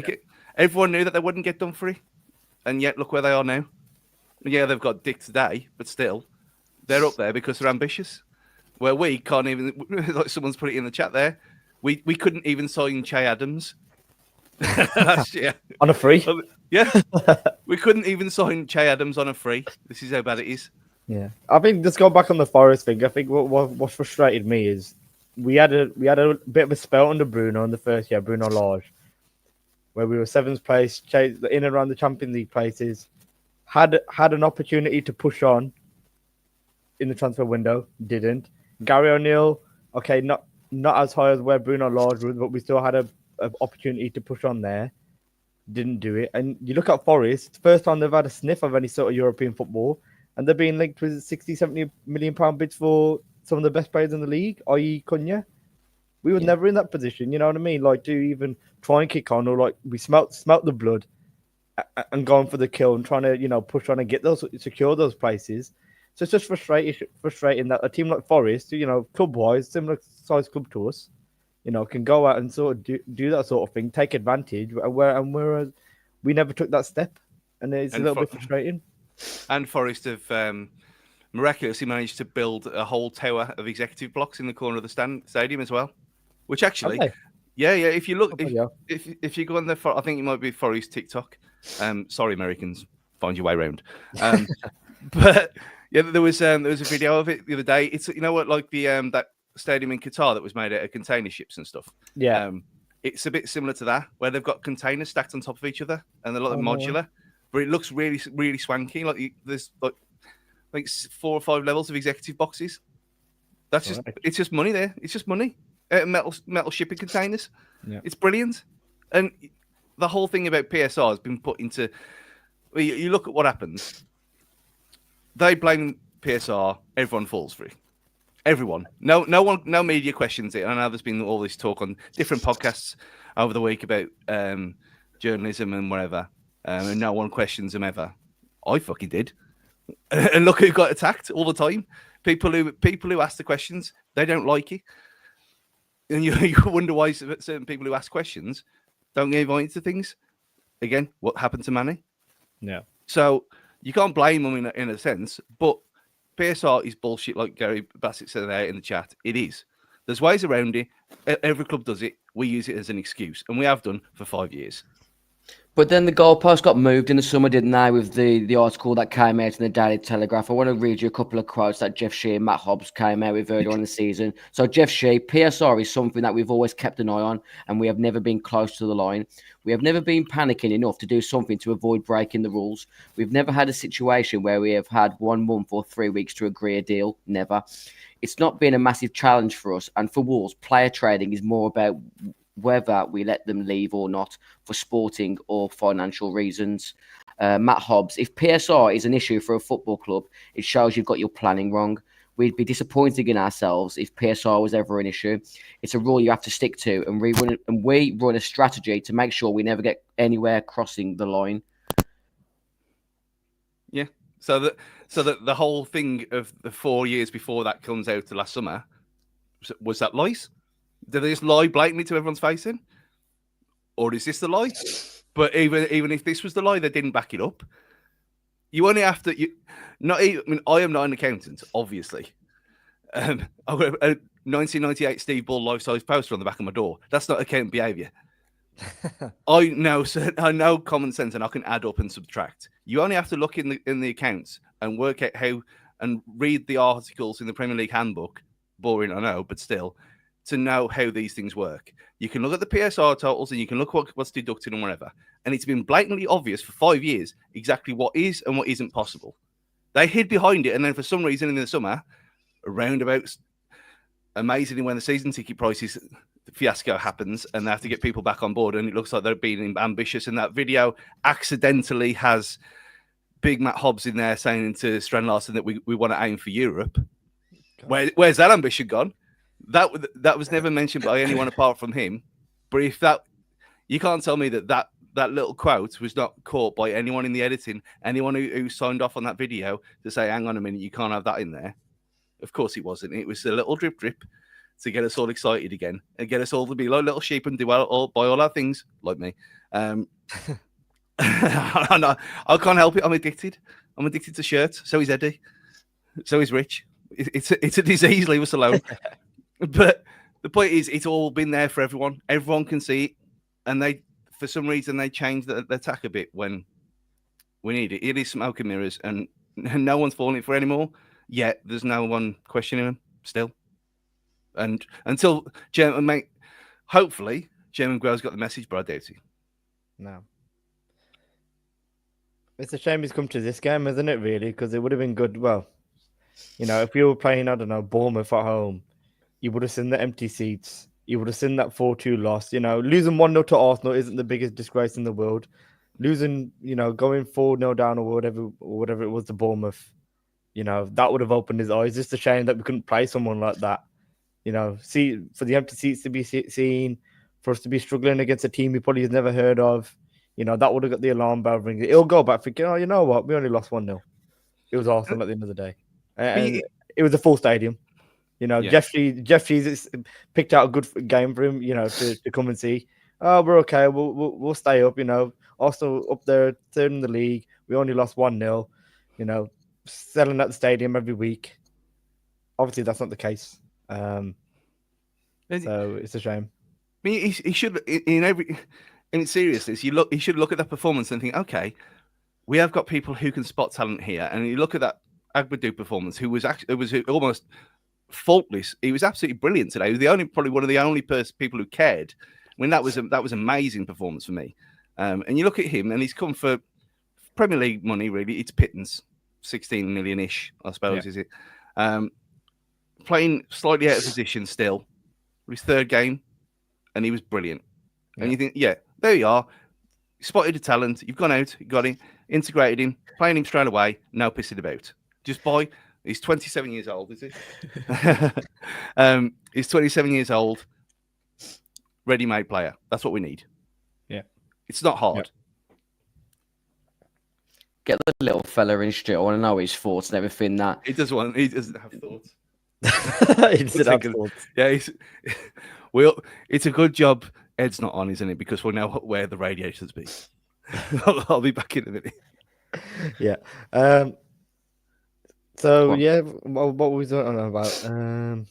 everyone knew that they wouldn't get done free, and yet look where they are now. Yeah, they've got dick today, but still, they're up there because they're ambitious. Where we can't even, like someone's put it in the chat there, we couldn't even sign Che Adams last year on a free. Yeah, we couldn't even sign Che Adams on a free. This is how bad it is. Yeah, I think just go back on the Forest thing. I think what frustrated me is we had a bit of a spell under Bruno in the first year, Bruno Lage, where we were 7th place, in and around the Champions League places, had an opportunity to push on in the transfer window, didn't. Gary O'Neill, okay, not as high as where Bruno Lage was, but we still had an opportunity to push on there. Didn't do it. And you look at Forest, first time they've had a sniff of any sort of European football, and they're being linked with 60-70 million pound bids for some of the best players in the league, i.e. Cunha. We were never in that position, you know what I mean? Like, to even try and kick on, or like we smelt the blood and going for the kill and trying to, push on and secure those places. So it's just frustrating that a team like Forest, club-wise, similar size club to us, can go out and sort of do that sort of thing, take advantage, whereas we never took that step, and it's a little bit frustrating. And Forest have miraculously managed to build a whole tower of executive blocks in the corner of the stadium as well, which actually, if you look, if you go on I think it might be Forest TikTok. Sorry, Americans, find your way around. But yeah, there was a video of it the other day. It's like the that stadium in Qatar that was made out of container ships and stuff. Yeah. It's a bit similar to that, where they've got containers stacked on top of each other and they're like modular, but it looks really, really swanky. Like there's like 4 or 5 levels of executive boxes. That's just it's just money there. It's just money. Metal shipping containers. Yeah. It's brilliant. And the whole thing about PSR has been put into You look at what happens. They blame PSR. Everyone falls for it. Everyone. No one. No media questions it. I know there's been all this talk on different podcasts over the week about journalism and whatever, and no one questions them ever. I fucking did. And look who got attacked all the time. People who ask the questions, they don't like it. And you wonder why certain people who ask questions don't get invited to things. Again, what happened to Manny? Yeah. So you can't blame them in a sense, but PSR is bullshit, like Gary Bassett said there in the chat. It is. There's ways around it. Every club does it. We use it as an excuse, and we have done for 5 years. But then the goalpost got moved in the summer, didn't they, with the article that came out in the Daily Telegraph. I want to read you a couple of quotes that Jeff Shea and Matt Hobbs came out with earlier on in the season. So Jeff Shea, PSR is something that we've always kept an eye on, and we have never been close to the line. We have never been panicking enough to do something to avoid breaking the rules. We've never had a situation where we have had 1 month or 3 weeks to agree a deal. Never. It's not been a massive challenge for us. And for Wolves, player trading is more about whether we let them leave or not for sporting or financial reasons. Matt Hobbs, if PSR is an issue for a football club, it shows you've got your planning wrong. We'd be disappointed in ourselves if PSR was ever an issue. It's a rule you have to stick to, and we run a strategy to make sure we never get anywhere crossing the line. Yeah. So that the whole thing of the 4 years before that comes out to last summer, was that lies? Did they just lie blatantly to everyone's face in? Or is this the lie? But even if this was the lie, they didn't back it up. You only have to. I am not an accountant, obviously. I've got a 1998 Steve Ball life-size poster on the back of my door. That's not accountant behaviour. I know common sense, and I can add up and subtract. You only have to look in the accounts and work out how, and read the articles in the Premier League handbook. Boring, I know, but still, to know how these things work. You can look at the PSR totals and you can look what's deducted and whatever. And it's been blatantly obvious for 5 years exactly what is and what isn't possible. They hid behind it, and then for some reason in the summer, around about amazingly when the season ticket prices fiasco happens and they have to get people back on board, and it looks like they're being ambitious, and that video accidentally has Big Matt Hobbs in there saying to Strand Larson that we want to aim for Europe. Where's that ambition gone? That was never mentioned by anyone apart from him. But if that, you can't tell me that little quote was not caught by anyone in the editing, anyone who signed off on that video to say, hang on a minute, you can't have that in there. Of course it wasn't. It was a little drip to get us all excited again and get us all to be like little sheep and do buy all our things like me. I can't help it. I'm addicted. I'm addicted to shirts. So is Eddie. So is Rich. It's a disease. Leave us alone. But the point is, it's all been there for everyone. Everyone can see it, and they, for some reason, they changed the attack a bit when we need it. It is smoke and mirrors, and no one's falling for it anymore. Yet there's no one questioning them still. And until hopefully, German Growe's got the message, but I doubt it. No. It's a shame he's come to this game, isn't it, really? Because it would have been good. Well, if you were playing, I don't know, Bournemouth at home, you would have seen the empty seats. You would have seen that 4-2 loss. Losing 1-0 to Arsenal isn't the biggest disgrace in the world. Losing, going 4-0 down or whatever it was to Bournemouth, that would have opened his eyes. Just a shame that we couldn't play someone like that. See, for the empty seats to be seen, for us to be struggling against a team we probably has never heard of, that would have got the alarm bell ringing. It'll go back thinking, oh, you know what? We only lost 1-0. It was Arsenal at the end of the day. And it was a full stadium. Jeff Shees picked out a good game for him, to come and see. Oh, we're okay. We'll stay up. Arsenal up there, third in the league. We only lost 1-0. Selling at the stadium every week. Obviously, that's not the case. So it's a shame. I mean, he should, in seriousness, he should look at that performance and think, okay, we have got people who can spot talent here. And you look at that Agbadou performance, who was almost faultless. He was absolutely brilliant today. He was probably one of the only people who cared. I mean, that was amazing performance for me. And you look at him, and he's come for Premier League money. Really, it's pittance, 16 million-ish, I suppose, is it? Playing slightly out of position still. His third game, and he was brilliant. And you think, there you are. You spotted a talent. You've gone out, you got him. integrated him, playing him straight away, no pissing about. Just buy. He's 27 years old, is he? He's 27 years old, ready-made player. That's what we need. Yeah. It's not hard. Get the little fella in Stu. I want to know his thoughts and everything. That He doesn't have thoughts. He doesn't have thoughts. Yeah, it's a good job Ed's not on, isn't it? Because we'll know where the radiator's be. I'll be back in a minute. Yeah. So yeah, what was I talking about?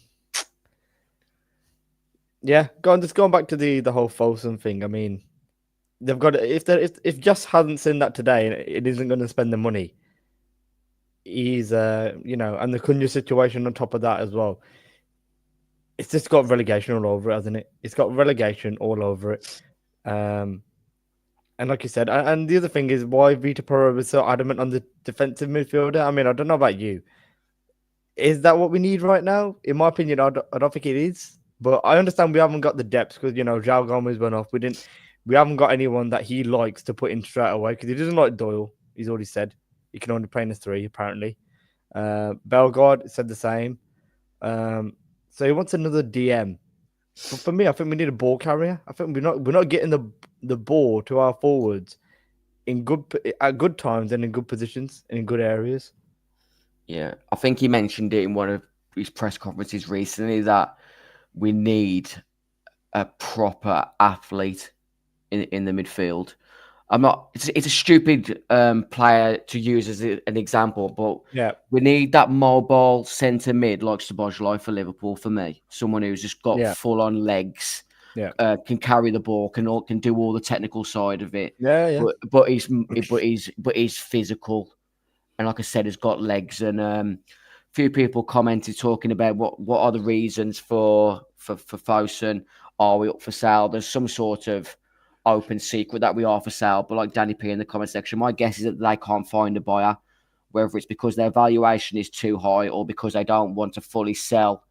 Yeah, going back to the whole Folsom thing. I mean, they've got if Just hadn't seen that today, and it isn't going to spend the money. He's and the Cunha situation on top of that as well. It's just got relegation all over it, hasn't it? It's got relegation all over it. And like you said, and the other thing is why Vita Porro was so adamant on the defensive midfielder. I mean, I don't know about you. Is that what we need right now? In my opinion, I don't think it is. But I understand we haven't got the depth because, João Gomez went off. We haven't got anyone that he likes to put in straight away because he doesn't like Doyle. He's already said he can only play in a 3, apparently. Bellegarde said the same. So he wants another DM. But for me, I think we need a ball carrier. I think we're not getting the ball to our forwards at good times and in good positions and in good areas. Yeah, I think he mentioned it in one of his press conferences recently that we need a proper athlete in the midfield. It's a stupid player to use as an example, but we need that mobile centre mid like Szoboszlai for Liverpool. For me, someone who's just got full on legs, can carry the ball, can do all the technical side of it. But he's physical, and like I said, has got legs. And a few people commented talking about what are the reasons for Fosun. Are we up for sale? There's some sort of open secret that we are for sale, but like Danny P in the comment section, my guess is that they can't find a buyer, whether it's because their valuation is too high or because they don't want to fully sell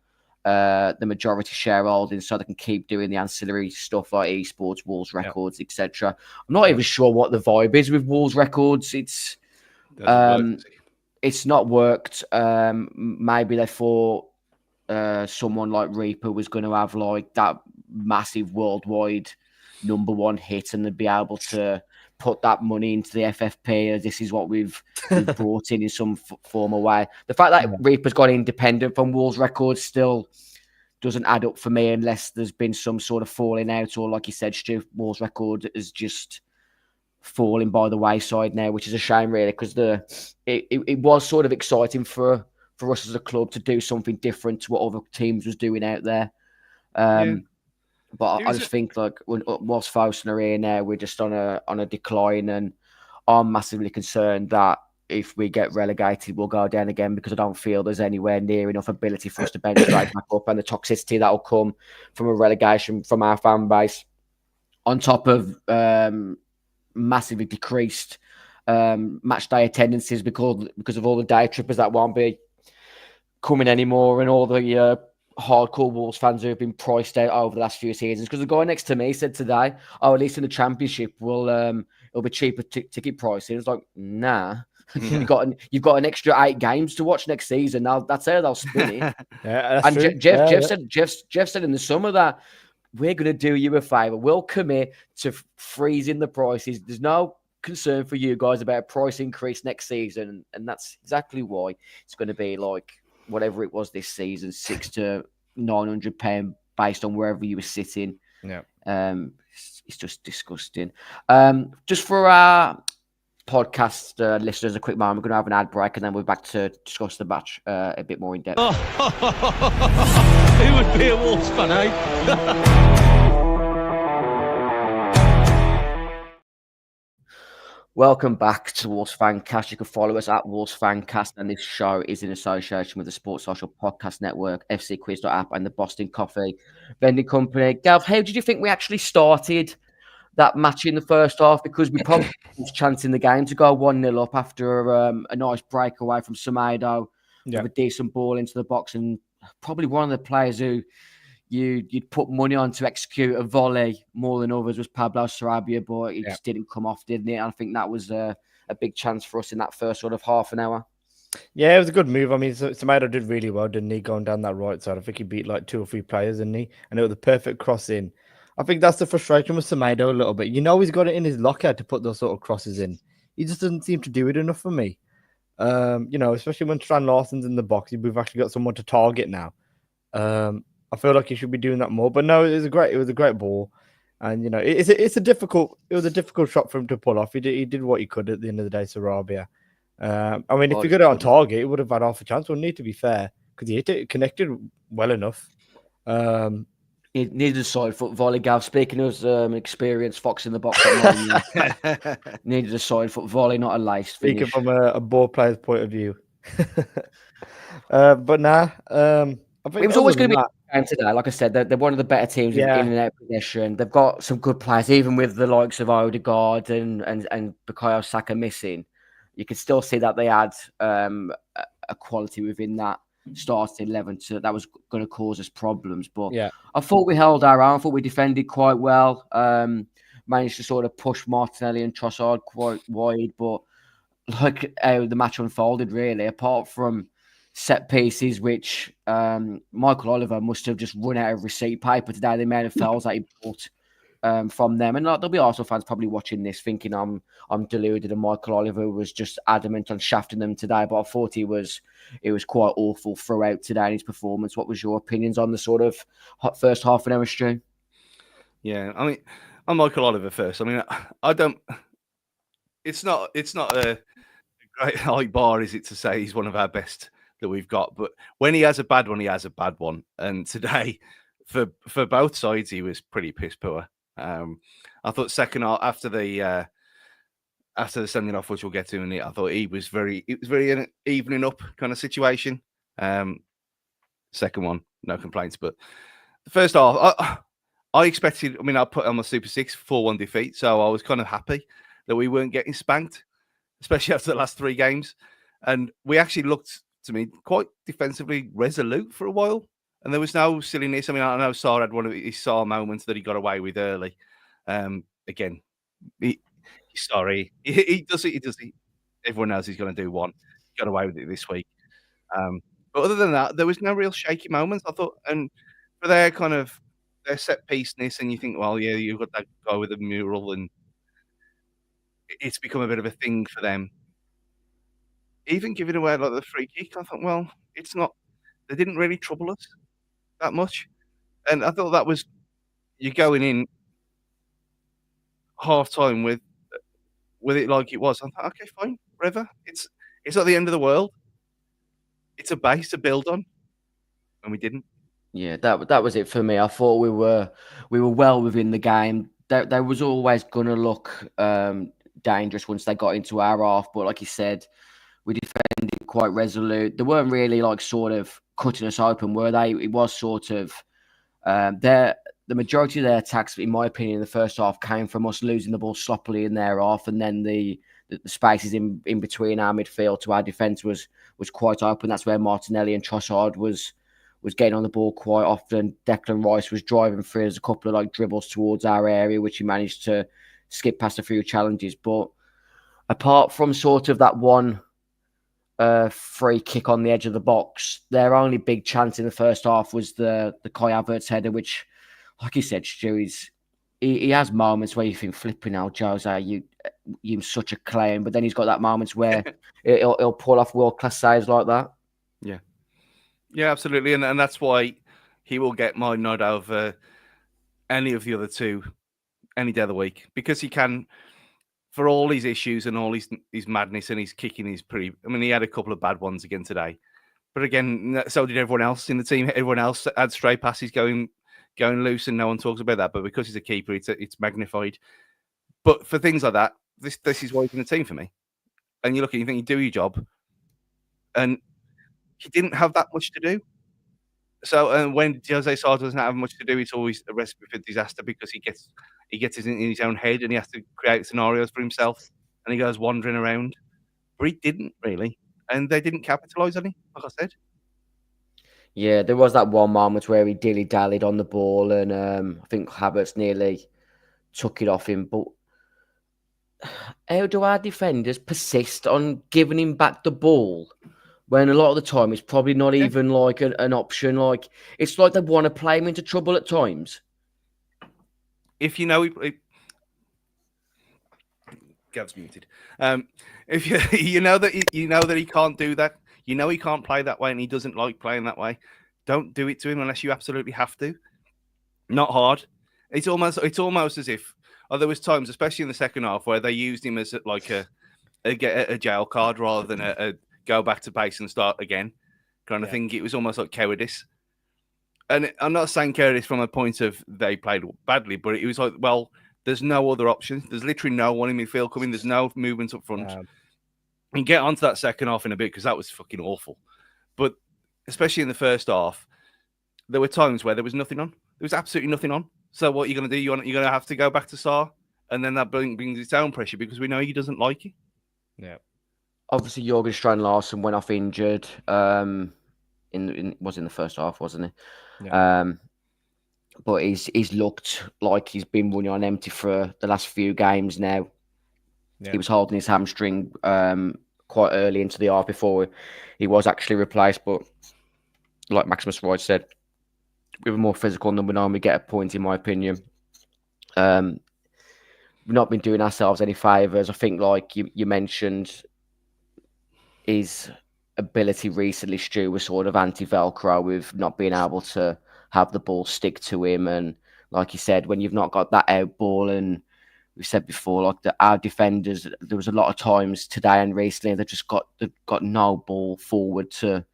the majority shareholding so they can keep doing the ancillary stuff like esports, Wolves Records, etc. I'm not even sure what the vibe is with Wolves Records. It's not worked. Maybe they thought someone like Reaper was going to have like that massive worldwide number 1 hit and they'd be able to put that money into the FFP. This is what we've brought in some form of way. The fact that Reaper's gone independent from Wolves Records still doesn't add up for me unless there's been some sort of falling out or, like you said, Stu, Wolves Record is just falling by the wayside now, which is a shame really because it was sort of exciting for us as a club to do something different to what other teams was doing out there. But I just think like whilst Fosun are here now, we're just on a decline, and I'm massively concerned that if we get relegated, we'll go down again because I don't feel there's anywhere near enough ability for us to bench right back up, and the toxicity that will come from a relegation from our fan base, on top of massively decreased match day attendances because of all the day trippers that won't be coming anymore, and all the hardcore Wolves fans who have been priced out over the last few seasons. Because the guy next to me said today, at least in the Championship, it'll be cheaper ticket pricing. It's like, nah. You've got an extra 8 games to watch next season. Now that's how they'll spin it. And Jeff said in the summer that we're going to do you a favour. We'll commit to freezing the prices. There's no concern for you guys about a price increase next season, and that's exactly why it's going to be like whatever it was this season, £600 to £900 based on wherever you were sitting. It's just disgusting. Just for our podcast listeners, a quick moment. We're going to have an ad break, and then we're back to discuss the match a bit more in depth. Who would be a Wolves fan, eh? Welcome back to Wolves Fancast. You can follow us at Wolves Fancast, and this show is in association with the Sports Social Podcast Network, fcquiz.app, and the Boston Coffee Vending Company. Gav, how did you think we actually started that match in the first half? Because we probably was chancing the game to go 1-0 up after a nice breakaway from Semedo with a decent ball into the box, and probably one of the players who you'd put money on to execute a volley more than others was Pablo Sarabia, but it just didn't come off, didn't it? I think that was a big chance for us in that first sort of half an hour. Yeah, it was a good move. I mean, Semedo did really well, didn't he, going down that right side? I think he beat like 2 or 3 players, didn't he? And it was the perfect cross in. I think that's the frustration with Semedo a little bit. You know, he's got it in his locker to put those sort of crosses in. He just doesn't seem to do it enough for me. You know, especially when Strand Larsen's in the box, we've actually got someone to target now. I feel like he should be doing that more. But no, it was a great ball. And you know, it was a difficult shot for him to pull off. He did what he could at the end of the day, Sarabia. I mean, if he got it on target, it would have had half a chance, wouldn't he, to be fair? Because he hit it, connected well enough. He needed a side foot volley, Gav. Speaking of experienced fox in the box, needed a side foot volley, not a lace finish. Speaking from a ball player's point of view. But nah, I think it was always going to be a game today. Like I said, they're one of the better teams in and out possession. They've got some good players, even with the likes of Odegaard and Bukayo Saka missing. You can still see that they had a quality within that starting 11 that was going to cause us problems. But I thought we held our own. I thought we defended quite well. Managed to sort of push Martinelli and Trossard quite wide. But like how the match unfolded, really, apart from set pieces, which Michael Oliver must have just run out of receipt paper today. The amount of fouls that he brought from them, and there'll be Arsenal fans probably watching this thinking I'm deluded, and Michael Oliver was just adamant on shafting them today. But I thought it was quite awful throughout today in his performance. What was your opinions on the sort of first half an hour, Stu? Yeah, I mean, I'm Michael Oliver first. I mean, I don't. It's not a great high bar, is it, to say he's one of our best that we've got? But when he has a bad one, he has a bad one. And today, for both sides, he was pretty piss poor. I thought second half after the sending off, which we'll get to in it, I thought it was very an evening up kind of situation. Second one, no complaints. But the first half, I expected. I mean, I put on my Super 6 4-1 defeat, so I was kind of happy that we weren't getting spanked, especially after the last 3 games. And we actually looked, to me, quite defensively resolute for a while. And there was no silliness. I mean, I know Sarr had one of his Sarr moments that he got away with early. Again, he's sorry. He does it. Everyone knows he's going to do one. He got away with it this week. But other than that, there was no real shaky moments, I thought. And for their set piece-ness, and you think, well, yeah, you've got that guy with the mural, and it's become a bit of a thing for them. Even giving away like the free kick, I thought, well, it's not. They didn't really trouble us that much, and I thought that was you're going in half time with it like it was. I thought, okay, fine, whatever. It's not the end of the world. It's a base to build on, and we didn't. Yeah, that was it for me. I thought we were well within the game. They was always gonna look dangerous once they got into our half, but like you said, we defended quite resolute. They weren't really like sort of cutting us open, were they? It was sort of the majority of their attacks, in my opinion, in the first half came from us losing the ball sloppily in their half, and then the spaces in between our midfield to our defence was quite open. That's where Martinelli and Trossard was getting on the ball quite often. Declan Rice was driving through. There's a couple of like dribbles towards our area, which he managed to skip past a few challenges. But apart from sort of that one free kick on the edge of the box, their only big chance in the first half was the Kai Havertz header, which, like you said, Stu, he has moments where you think, flipping out, Jose, you're such a clown. But then he's got that moments where he'll pull off world-class saves like that. Yeah. Yeah, absolutely. And that's why he will get my nod over any of the other two any day of the week, because he can, for all his issues and all his madness and his kicking, he had a couple of bad ones again today. But again, so did everyone else in the team. Everyone else had stray passes going loose, and no one talks about that. But because he's a keeper, it's magnified. But for things like that, this is why he's in the team for me. And you look at it, you think you do your job, and he didn't have that much to do. So when Jose Sarr doesn't have much to do, it's always a recipe for disaster, because he gets it in his own head and he has to create scenarios for himself, and he goes wandering around. But he didn't really, and they didn't capitalise on it, like I said. Yeah, there was that one moment where he dilly-dallied on the ball, and I think Havertz nearly took it off him. But how do our defenders persist on giving him back the ball when a lot of the time it's probably not even like an option? Like, it's like they want to play him into trouble at times. If you know, Gav's muted. If you know that he can't do that, you know he can't play that way, and he doesn't like playing that way. Don't do it to him unless you absolutely have to. Not hard. It's almost as if there was times, especially in the second half, where they used him as like a jail card rather than a go back to base and start again kind of thing. It was almost like cowardice. And I'm not saying cowardice from a point of they played badly, but it was like, well, there's no other option. There's literally no one in midfield coming. There's no movement up front. And get onto that second half in a bit because that was fucking awful. But especially in the first half, there were times where there was nothing on. There was absolutely nothing on. So what are you going to do? You're going to have to go back to Sarr, and then that brings its own pressure because we know he doesn't like it. Yeah. Obviously, Jorgen Strand Larsen went off injured. Was in the first half, wasn't he? Yeah. But he's looked like he's been running on empty for the last few games now. Yeah. He was holding his hamstring quite early into the half before he was actually replaced. But like Maximus Wright said, we were more physical number 9. We get a point, in my opinion. We've not been doing ourselves any favours. I think, like you mentioned, his ability recently, Stu, was sort of anti-Velcro with not being able to have the ball stick to him. And like you said, when you've not got that out ball, and we said before, like our defenders, there was a lot of times today and recently they've got no ball forward to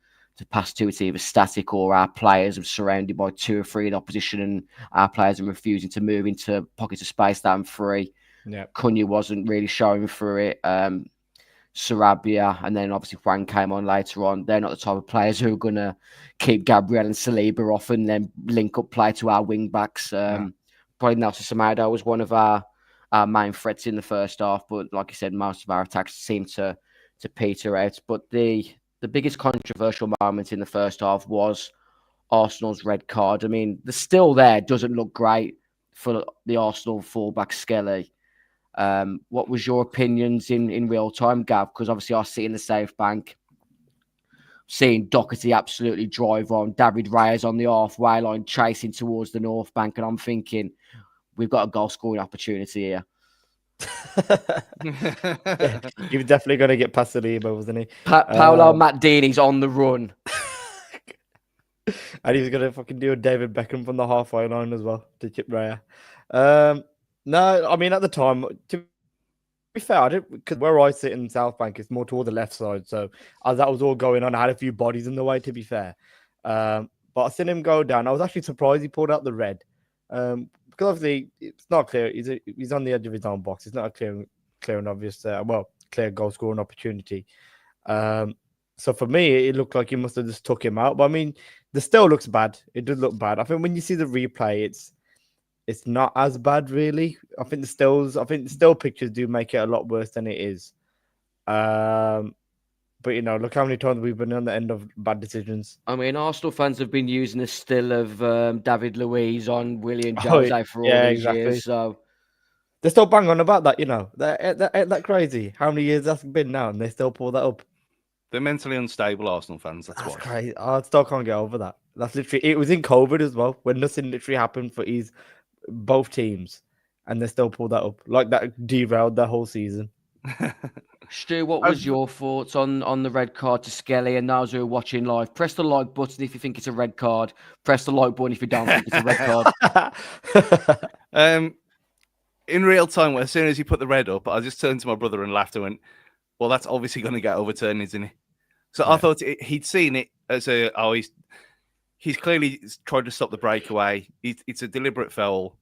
pass to. It's either static or our players are surrounded by 2 or 3 in opposition, and our players are refusing to move into pockets of space down free. Yeah, Cunha wasn't really showing through it. Sarabia, and then obviously Juan came on later on. They're not the type of players who are going to keep Gabriel and Saliba off and then link up play to our wing backs. Probably Nelson Semedo was one of our main threats in the first half, but like I said, most of our attacks seemed to peter out. But the biggest controversial moment in the first half was Arsenal's red card. I mean, the still there doesn't look great for the Arsenal fullback Skelly. What was your opinions in real time, Gav? Because obviously I see in the South Bank, seeing Doherty absolutely drive on, David Reyes on the halfway line chasing towards the North Bank, and I'm thinking, we've got a goal scoring opportunity here. Yeah, he was definitely going to get past Saliba, wasn't he? Paolo Maldini's on the run. And he was going to fucking do a David Beckham from the halfway line as well to chip Raya. No, I mean, at the time, to be fair, I didn't, because where I sit in South Bank, it's more toward the left side. So as that was all going on, I had a few bodies in the way, to be fair. But I seen him go down. I was actually surprised he pulled out the red. Because obviously, it's not clear. He's on the edge of his own box. It's not a clear and obvious, clear goal scoring opportunity. So for me, it looked like he must have just took him out. But I mean, the still looks bad. It did look bad. I think when you see the replay, it's not as bad, really. I think the still pictures do make it a lot worse than it is. But you know, look how many times we've been on the end of bad decisions. I mean, Arsenal fans have been using a still of David Luiz on William Jose for all these years. So they're still bang on about that, you know. Ain't that crazy? How many years that's been now, and they still pull that up. They're mentally unstable Arsenal fans. That's why. Crazy. I still can't get over that. That's literally. It was in COVID as well, when nothing literally happened for both teams, and they still pull that up. Like that derailed their whole season. Stu, what was your thoughts on the red card to Skelly? And those who are watching live, press the like button if you think it's a red card. Press the like button if you don't think it's a red card. In real time, as soon as he put the red up, I just turned to my brother and laughed and went, well, that's obviously going to get overturned, isn't it? So yeah. I thought he'd seen it as he's clearly tried to stop the breakaway. It's a deliberate foul,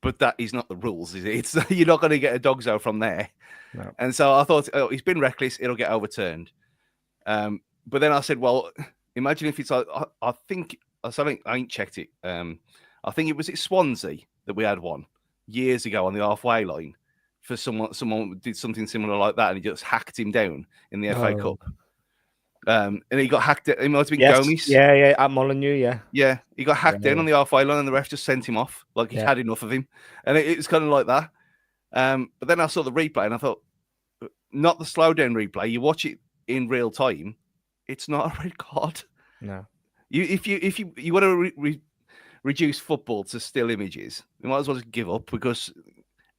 but that is not the rules, is it? You're not going to get a dog's out from there. No. And so I thought, he's been reckless, it'll get overturned. But then I said, well, imagine if it's like, I ain't checked it. I think it was at Swansea that we had one years ago on the halfway line for someone did something similar like that, and he just hacked him down in the FA Cup. And he got hacked. It might have been Gomes. Yeah, at Molineux, yeah. He got hacked down on the halfway line, and the ref just sent him off like he had enough of him. And it was kind of like that. But then I saw the replay and I thought, not the slow down replay. You watch it in real time. It's not a red card. No. If you want to reduce football to still images, you might as well just give up, because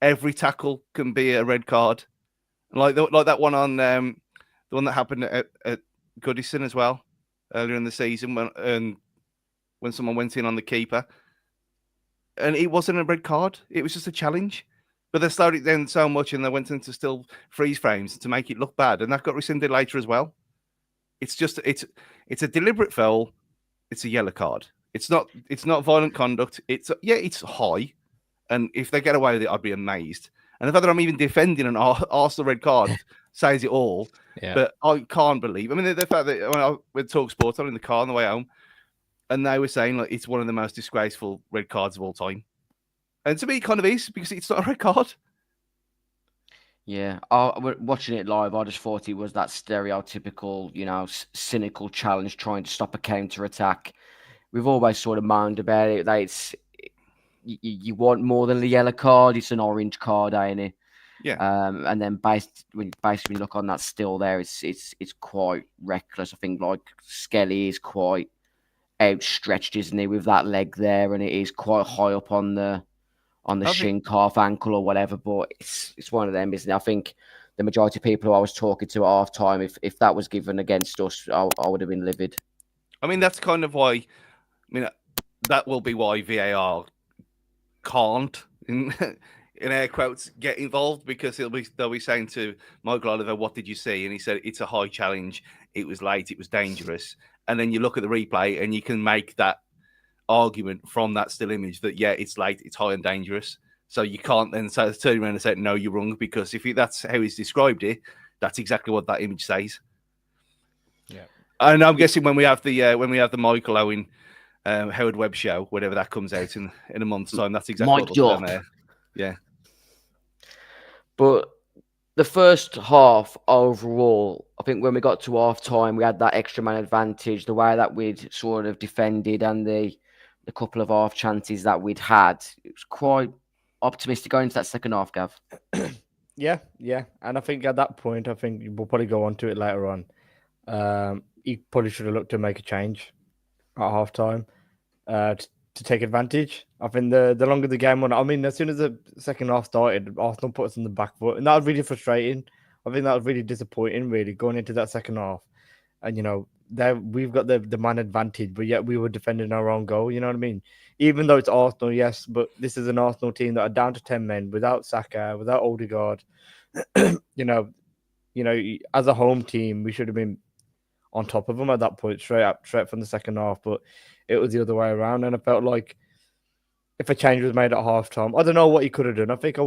every tackle can be a red card. Like that one on the one that happened at Goodison as well earlier in the season when someone went in on the keeper, and it wasn't a red card. It was just a challenge. But they slowed it down so much, and they went into still freeze frames to make it look bad, and that got rescinded later as well. It's a deliberate foul. It's a yellow card. It's not violent conduct. It's high, and if they get away with it, I'd be amazed. And the fact that I'm even defending an Arsenal red card says it all. Yeah. But I can't believe. I mean, the fact that when I went to Talk Sports, I'm in the car on the way home, and they were saying like it's one of the most disgraceful red cards of all time. And to me, it kind of is, because it's not a red card. Yeah, watching it live, I just thought it was that stereotypical, cynical challenge trying to stop a counter attack. We've always sort of moaned about it. That you want more than the yellow card. It's an orange card, ain't it? Yeah. And then basically when you look on that still there, it's quite reckless. I think like Skelly is quite outstretched, isn't he, with that leg there, and it is quite high up on the shin, calf, ankle, or whatever. But it's one of them, isn't it? I think the majority of people who I was talking to at half time, if that was given against us, I would have been livid. I mean, that's kind of why. I mean, that will be why VAR can't, in air quotes, get involved, because they'll be saying to Michael Oliver, "What did you see?" And he said, "It's a high challenge. It was late. It was dangerous." And then you look at the replay, and you can make that argument from that still image that it's late, it's high and dangerous. So you can't then turn around and say no, you're wrong, because if that's how he's described it, that's exactly what that image says. Yeah, and I'm guessing when we have the Michael Owen Howard Webb show, whatever that comes out in a month's time, that's exactly what we'll do there. Yeah, but the first half overall, I think when we got to half time, we had that extra man advantage. The way that we'd sort of defended and the couple of half chances that we'd had, it was quite optimistic going into that second half, Gav. Yeah. And I think at that point, I think we'll probably go on to it later on. He probably should have looked to make a change at half time to take advantage. I think the longer the game went, I mean, as soon as the second half started, Arsenal put us on the back foot, and that was really frustrating. I think that was really disappointing, really, going into that second half. And, we've got the man advantage, but yet we were defending our own goal. You know what I mean? Even though it's Arsenal, yes, but this is an Arsenal team that are down to 10 men, without Saka, without Odegaard. As a home team, we should have been on top of them at that point, straight from the second half. But it was the other way around, and I felt like if a change was made at half time, I don't know what he could have done. I think I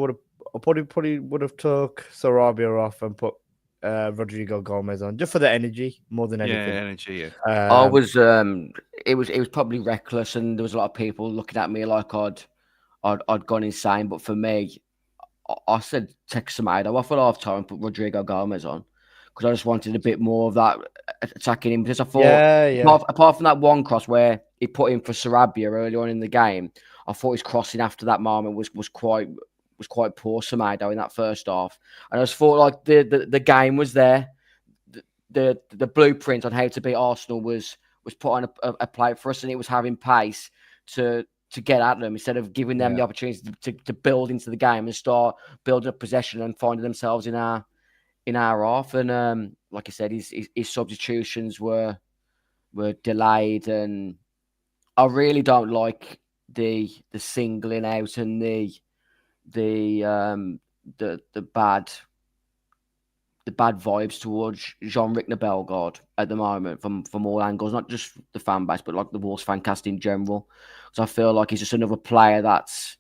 probably would have took Sarabia off and put Rodrigo Gomez on, just for the energy more than anything. Yeah, energy. I was it was probably reckless, and there was a lot of people looking at me like I'd gone insane. But for me, I said take Semedo off at half time and put Rodrigo Gomez on, because I just wanted a bit more of that attacking him. Because I thought, apart from that one cross where he put in for Sarabia earlier on in the game, I thought his crossing after that moment was quite poor, Semedo, in that first half. And I just thought like the game was there. The blueprint on how to beat Arsenal was put on a plate for us, and it was having pace to get at them instead of giving them the opportunity to build into the game and start building up possession and finding themselves in our half. And like I said, his substitutions were delayed, and I really don't like the singling out and the bad vibes towards Jean-Rick Bellegarde at the moment from all angles, not just the fan base, but like the Wolves fan cast in general. So I feel like he's just another player that's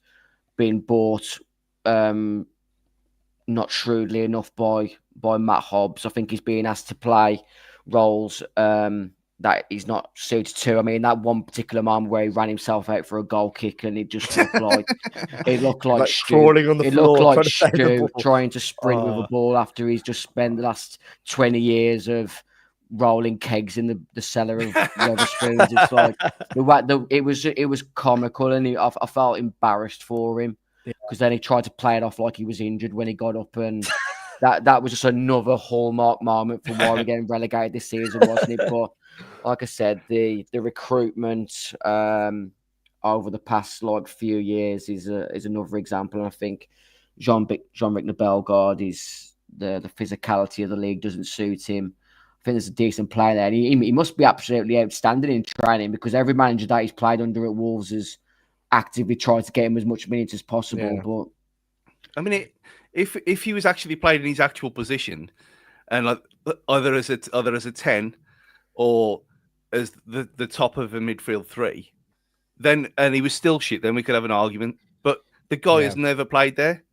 been bought not shrewdly enough by Matt Hobbs. I think he's being asked to play roles that he's not suited to. I mean, that one particular moment where he ran himself out for a goal kick, and it just looked like Stu, crawling on the floor, looked like Stu trying to sprint with a ball after he's just spent the last 20 years of rolling kegs in the cellar of Wetherspoons. It's like it was comical, and I felt embarrassed for him. because then he tried to play it off like he was injured when he got up, and that was just another hallmark moment for why we're getting relegated this season, wasn't it? But like I said, the recruitment over the past few years is another example, and I think Jean-Ric Bellegarde is the physicality of the league doesn't suit him. I think there's a decent player there. He must be absolutely outstanding in training, because every manager that he's played under at Wolves has actively tried to get him as much minutes as possible. Yeah. But I mean, if he was actually played in his actual position, and like either as a 10 or as the top of a midfield 3, then and he was still shit, then we could have an argument. But the guy has never played there.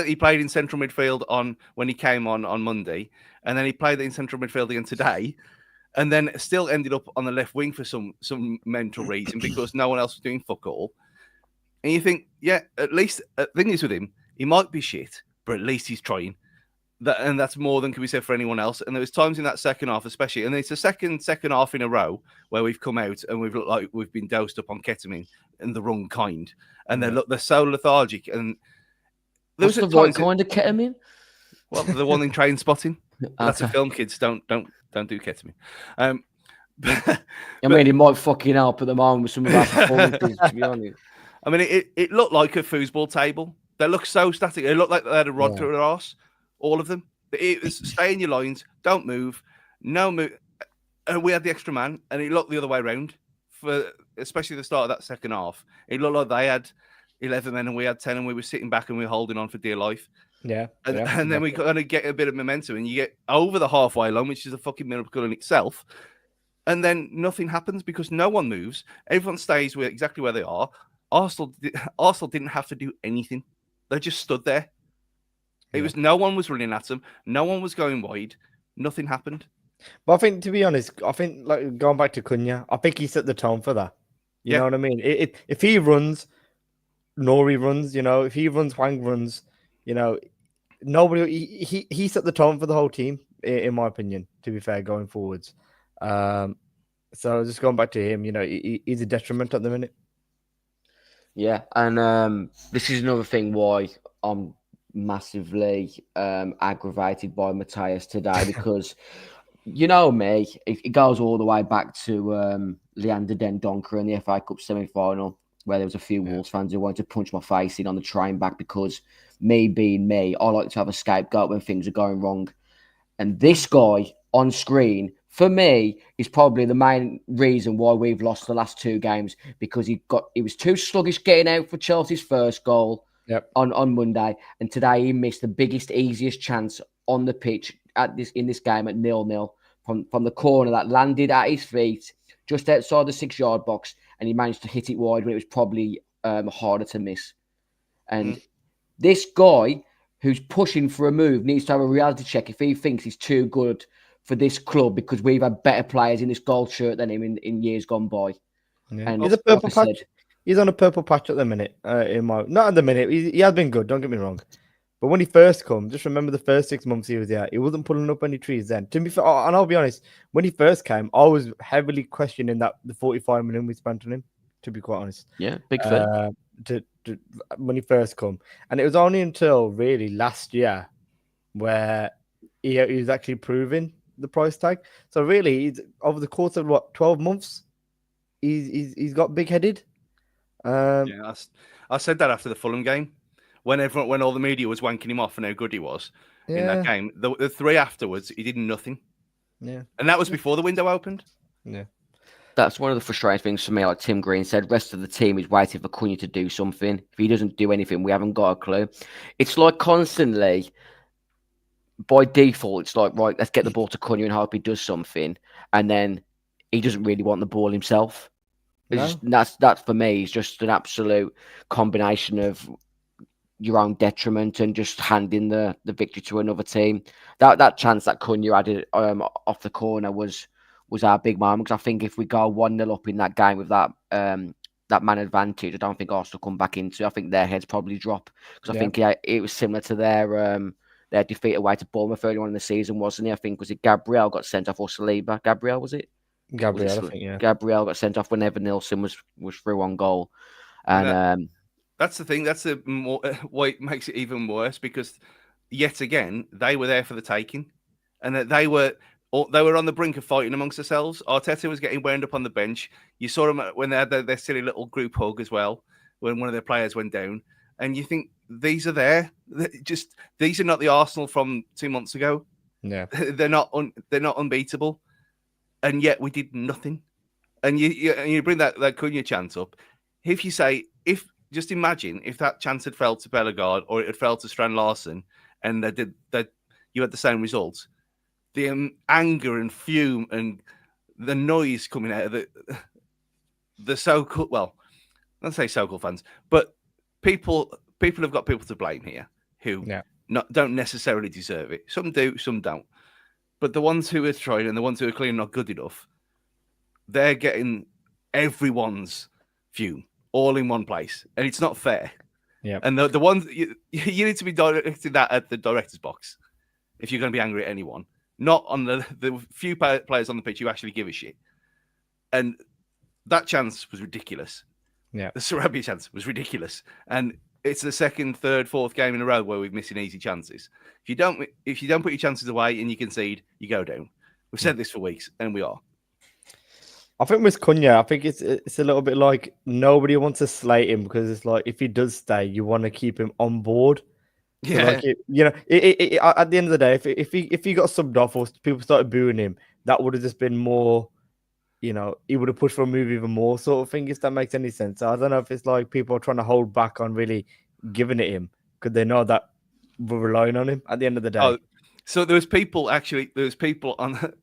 He played in central midfield when he came on Monday, and then he played in central midfield again today, and then still ended up on the left wing for some mental reason because no one else was doing fuck all. And you think, yeah, at least the thing is with him, he might be shit, but at least he's trying. And that's more than can be said for anyone else. And there was times in that second half, especially, and it's the second half in a row where we've come out and we've looked like we've been dosed up on ketamine and the wrong kind, and they're so lethargic. And there was the right kind of ketamine. Well, the one in Train Spotting. That's a film, kids. Don't do ketamine. I mean, it might fucking help at the moment with some of our performances, to be honest. I mean, it looked like a foosball table. They look so static. It looked like they had a rod through their arse. All of them. It was stay in your lines, don't move, no move. And we had the extra man, and it looked the other way around. For especially the start of that second half, it looked like they had 11 men and we had 10, and we were sitting back and we were holding on for dear life. And then we kind of get a bit of momentum, and you get over the halfway line, which is a fucking miracle in itself. And then nothing happens because no one moves. Everyone stays exactly where they are. Arsenal didn't have to do anything. They just stood there. It was no one was running at them. No one was going wide. Nothing happened. But I think, to be honest, like going back to Cunha, I think he set the tone for that. You know what I mean? If he runs, Nori runs. If he runs, Hwang runs. Nobody. He set the tone for the whole team, in my opinion. To be fair, going forwards. So just going back to him, he's a detriment at the minute. Yeah, and this is another thing why I'm massively aggravated by Matthias today, because you know me, it goes all the way back to Leander Den Donker in the FA Cup semi-final, where there was a few Wolves fans who wanted to punch my face in on the train back, because me being me, I like to have a scapegoat when things are going wrong. And this guy on screen, for me, is probably the main reason why we've lost the last 2 games, because he was too sluggish getting out for Chelsea's first goal on Monday, and today he missed the biggest, easiest chance on the pitch in this game at 0-0 from the corner that landed at his feet just outside the 6-yard box, and he managed to hit it wide when it was probably harder to miss. And this guy who's pushing for a move needs to have a reality check if he thinks he's too good for this club, because we've had better players in this gold shirt than him in years gone by. Yeah. And he's a purple patch. He's on a purple patch at the minute. Not at the minute. He has been good. Don't get me wrong. But when he first come, just remember the first 6 months he was there, he wasn't pulling up any trees then. To be fair, and I'll be honest, when he first came, I was heavily questioning the 45 million we spent on him. To be quite honest. Yeah, big fan. When he first come, and it was only until really last year where he was actually proving the price tag. So really, he's over the course of 12 months, he's got big headed. I said that after the Fulham game, when all the media was wanking him off and how good he was in that game. The 3 afterwards, he did nothing. Yeah, and that was before the window opened. Yeah, that's one of the frustrating things for me. Like Tim Green said, rest of the team is waiting for Cunha to do something. If he doesn't do anything, we haven't got a clue. It's like constantly, by default, it's like, right, let's get the ball to Cunha and hope he does something, and then he doesn't really want the ball himself. That's for me. It's just an absolute combination of your own detriment and just handing the victory to another team. That chance that Cunha had off the corner was our big moment, because I think if we go 1-0 up in that game with that man advantage, I don't think Arsenal come back into. I think their heads probably drop, because I think it was similar to their defeat away to Bournemouth early on in the season, wasn't it? I think was it Gabriel got sent off, or Saliba? Gabriel, was it? Gabriel, I think, yeah. Gabriel got sent off when Evan Nilsson was through on goal, and That's the thing. That's the more why it makes it even worse, because yet again they were there for the taking, and that they were on the brink of fighting amongst themselves. Arteta was getting wound up on the bench. You saw them when they had their silly little group hug as well when one of their players went down, and you think these are there. These are not the Arsenal from 2 months ago. Yeah, they're not unbeatable, and yet we did nothing. And you bring that Cunha chance up. If you say just imagine if that chance had fell to Bellegarde or it had fell to Strand Larsen, and you had the same results. The anger and fume and the noise coming out of the so-called, well, let's say so-called fans, but people have got people to blame here who don't necessarily deserve it. Some do, some don't. But the ones who are trying and the ones who are clearly not good enough, they're getting everyone's fume all in one place, and it's not fair. Yeah. And the ones you need to be directing that at the director's box if you're going to be angry at anyone, not on the few players on the pitch who actually give a shit. And that chance was ridiculous. Yeah, the Sarabia chance was ridiculous, and it's the second, third, fourth game in a row where we're missing easy chances. If you don't put your chances away and you concede, you go down. We've said this for weeks, and we are. I think with Cunha, I think it's a little bit like nobody wants to slate him because it's like if he does stay, you want to keep him on board. So Yeah, at the end of the day, if he got subbed off or people started booing him, that would have just been more. He would have pushed for a move even more, sort of thing. If that makes any sense, I don't know if it's like people are trying to hold back on really giving it him because they know that we're relying on him at the end of the day. Oh, so there was people on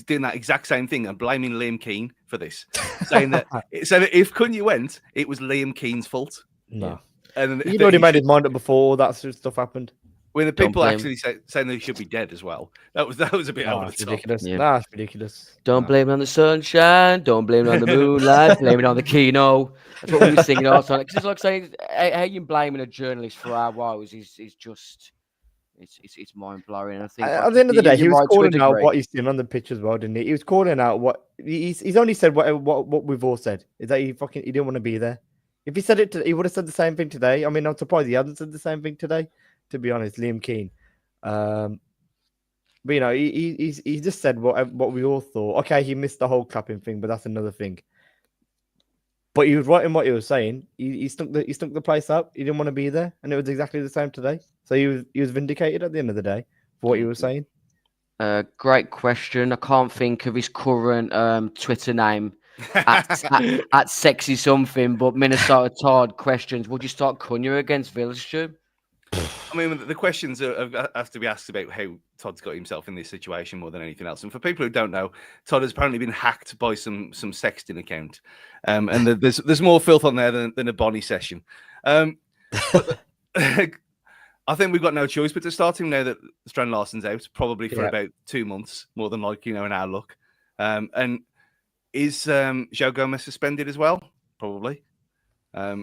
doing that exact same thing and blaming Liam Keane for this, saying that if Cunha went, it was Liam Keane's fault. No, and he'd already made his mind up before all that sort of stuff happened. When the people actually saying they should be dead as well, that was a bit over the top. Ridiculous. Yeah. That's ridiculous. Don't blame it on the sunshine. Don't blame it on the moonlight. Blame it on the Kino. That's what we were singing all the time. Because it's like saying, how you blaming a journalist for our woes is just, it's mind blowing. And I think at the end of the day, he was calling out degree. what he's seen on the pitch as well, didn't he? He was calling out what he's only said what we've all said is that he didn't want to be there. If he said it, he would have said the same thing today. I mean, I'm surprised he hasn't said the same thing today. To be honest, Liam Keane. But he just said what we all thought. Okay, he missed the whole clapping thing, but that's another thing. But he was right in what he was saying. He stunk the place up. He didn't want to be there, and it was exactly the same today. So he was vindicated at the end of the day for what he was saying. Great question. I can't think of his current Twitter name at sexy something, but Minnesota Todd questions: would you start Cunha against Villa, Stu? I mean, the questions have to be asked about how Todd's got himself in this situation more than anything else. And for people who don't know, Todd has apparently been hacked by some sexting account, and there's more filth on there than a Bonnie session. I think we've got no choice but to start him now that Strand Larsen's out, probably for about 2 months, more than likely, in our look. And is João Gomez suspended as well? Probably. I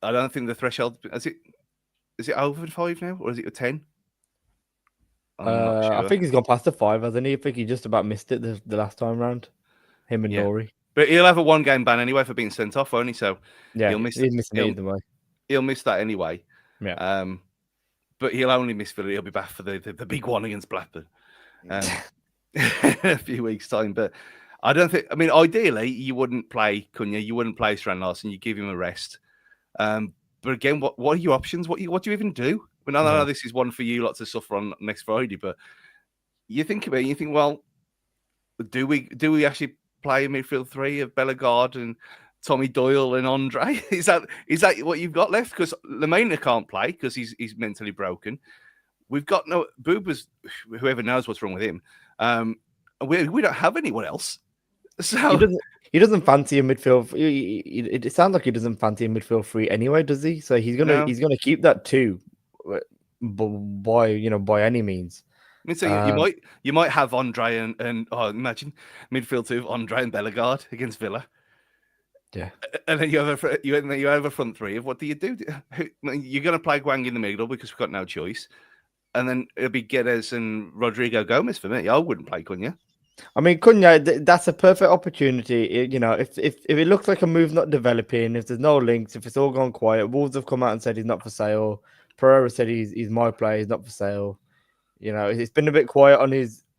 don't think the threshold is it over 5 now, or is it a 10? Sure. I think he's gone past the 5, hasn't he? I think he just about missed it the last time round. Him and Nori. But he'll have a 1-game ban anyway for being sent off, won't he? So he'll miss he's missing it either way. He'll miss that anyway. Yeah. But he'll only miss Villa. He'll be back for the big one against Blackburn in a few weeks' time. But I don't think. I mean, ideally, you wouldn't play Cunha. You wouldn't play Strand Larsen. You give him a rest. But again, what are your options? What do you even do? I mean, I know this is one for you lot to suffer on next Friday, but you think about it, you think, well, do we actually play a midfield 3 of Bellegarde and Tommy Doyle and Andre? Is that what you've got left? Because Lemena can't play because he's mentally broken. We've got no Booba's. Whoever knows what's wrong with him. We don't have anyone else. So he doesn't fancy a midfield. It sounds like he doesn't fancy a midfield 3 anyway, does he? So he's gonna keep that 2, by any means. I mean, so you might have Andre and imagine midfield 2 of Andre and Bellegarde against Villa. Yeah, and then you have a front 3 of what do you do? You're going to play Guo-ing in the middle because we've got no choice, and then it'll be Guedes and Rodrigo Gomez for me. I wouldn't play Cunha. I mean, Cunha, that's a perfect opportunity. If it looks like a move not developing, if there's no links, if it's all gone quiet, Wolves have come out and said he's not for sale. Pereira said he's my player, he's not for sale. It's been a bit quiet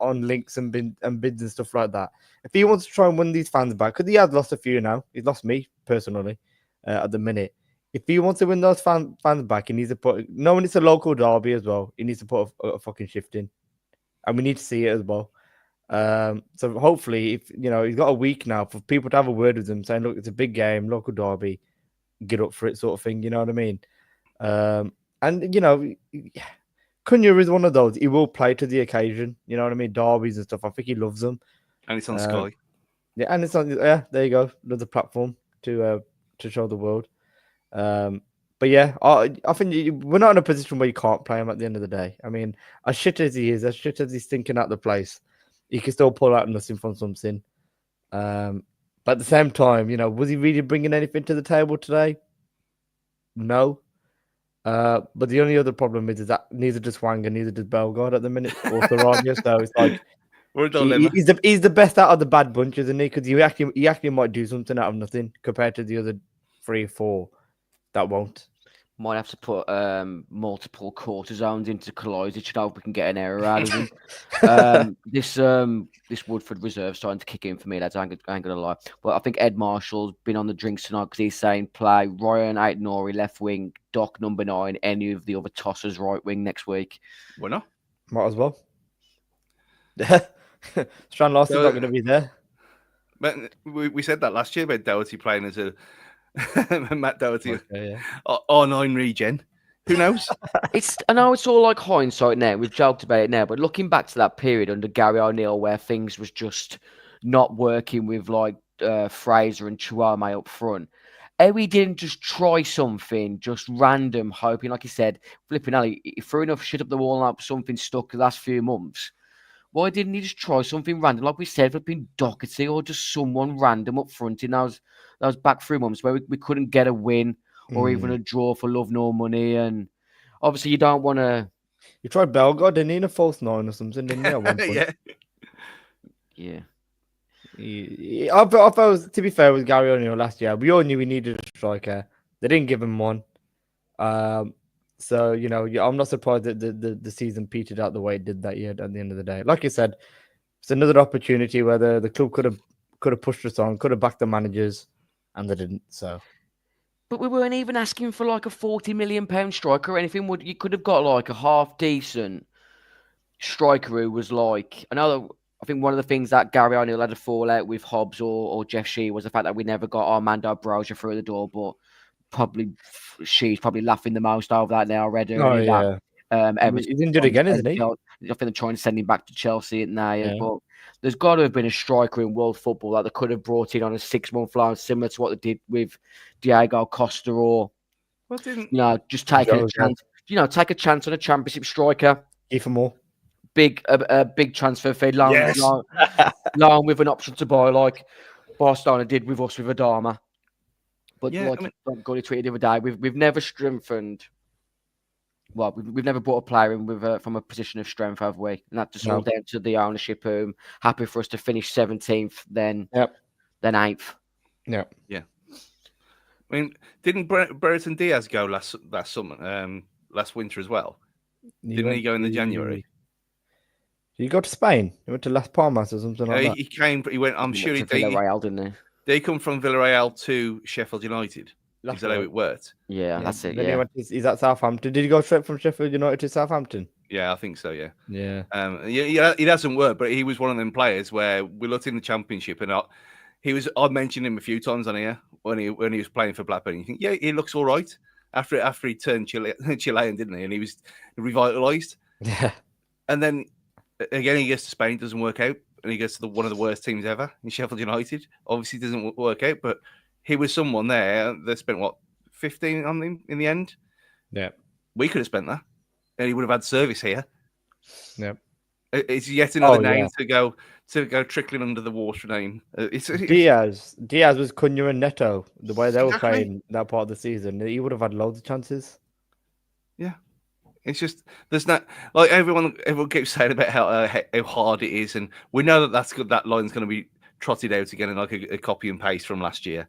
on links and bids and stuff like that. If he wants to try and win these fans back, because he has lost a few now, he's lost me personally at the minute. If he wants to win those fans back, he needs to put, knowing it's a local derby as well, he needs to put a fucking shift in, and we need to see it as well. So hopefully, if he's got a week now for people to have a word with him, saying, "Look, it's a big game, local derby, get up for it," sort of thing. You know what I mean? And Cunha is one of those. He will play to the occasion. You know what I mean? Derbies and stuff. I think he loves them. And it's on Sky. Yeah, and it's on. Yeah, there you go. Another platform to show the world. But yeah, I think we're not in a position where you can't play him at the end of the day. I mean, as shit as he is, as shit as he's thinking out the place, he can still pull out nothing from something. But at the same time, was he really bringing anything to the table today? No. But the only other problem is that neither does Wang and neither does Bellegarde at the minute, or Sarabia. So it's like he's the best out of the bad bunch, isn't he? Because he actually might do something out of nothing compared to the other 3 or 4 that won't. Might have to put multiple cortisones into Kalisic and hope we can get an error out of him. This Woodford reserve starting to kick in for me, lads. I ain't gonna lie. But I think Ed Marshall's been on the drinks tonight because he's saying play Ryan Aït-Nouri left wing, Doc number 9, any of the other tossers right wing next week. Why not? Might as well. Strand Larson's not going to be there. But we said that last year about Doherty playing as a Matt Doherty R9 regen. Who knows? I know it's all like hindsight now. We've joked about it now, but looking back to that period under Gary O'Neill where things was just not working with like Fraser and Chouamé up front, we didn't just try something just random, hoping, like you said, flipping alley, he threw enough shit up the wall and up something stuck the last few months. Why didn't he just try something random, like we said, flipping Doherty or just someone random up front in those back 3 months where we couldn't get a win or even a draw for love nor money? And obviously you don't want to... You tried Bellegarde, didn't he, in a false 9 or something, didn't he, at one point? Yeah. I thought, to be fair, with Gary O'Neill last year, we all knew we needed a striker. They didn't give him one. So, I'm not surprised that the season petered out the way it did that year at the end of the day. Like you said, it's another opportunity where the club could have pushed us on, could have backed the managers, and they didn't. So, but we weren't even asking for like a £40 million striker or anything. You could have got like a half decent striker who was like I think one of the things that Gary O'Neill had a fallout with Hobbs or Jeff Shee was the fact that we never got Armando Broja through the door, but she's probably laughing the most over that now already. Oh, yeah. He's injured again, isn't he? I think they're trying to send him back to Chelsea now. Yeah. But there's got to have been a striker in world football that they could have brought in on a 6-month loan, similar to what they did with Diego Costa, or just taking a chance. Take a chance on a championship striker. Even more. Big transfer fee, loan with an option to buy, like Barcelona did with us with Adama. But Gully tweeted the other day, we've never strengthened. Well, we've never brought a player in from a position of strength, have we? And that's just all down to the ownership. Happy for us to finish 17th, then 8th. Yeah. I mean, didn't Brereton Diaz go last summer, last winter as well? Didn't he go in the January? Did he go to Spain? He went to Las Palmas or something like that. He came. He went. I'm sure Villarreal, didn't he? They come from Villarreal to Sheffield United. Is that how it worked? Yeah, that's it. Then he's at Southampton. Did he go straight from Sheffield United to Southampton? Yeah, I think so. Yeah. Yeah. It hasn't worked, but he was one of them players where we looked in the Championship, and I mentioned him a few times on here when he was playing for Blackburn. You think, yeah, he looks all right after he turned Chilean, didn't he? And he was revitalised. Yeah. And then again, he gets to Spain, doesn't work out, and he gets to one of the worst teams ever in Sheffield United. Obviously, doesn't work out, but he was someone there that spent 15 on him in the end. Yeah, we could have spent that, and he would have had service here. Yeah, it's yet another name to go trickling under the water name. Diaz was Cunha and Neto. The way they were playing that part of the season, he would have had loads of chances. Yeah, It's just there's not like everyone keeps saying about how hard it is, and we know that that's good. That line's going to be trotted out again in like a copy and paste from last year.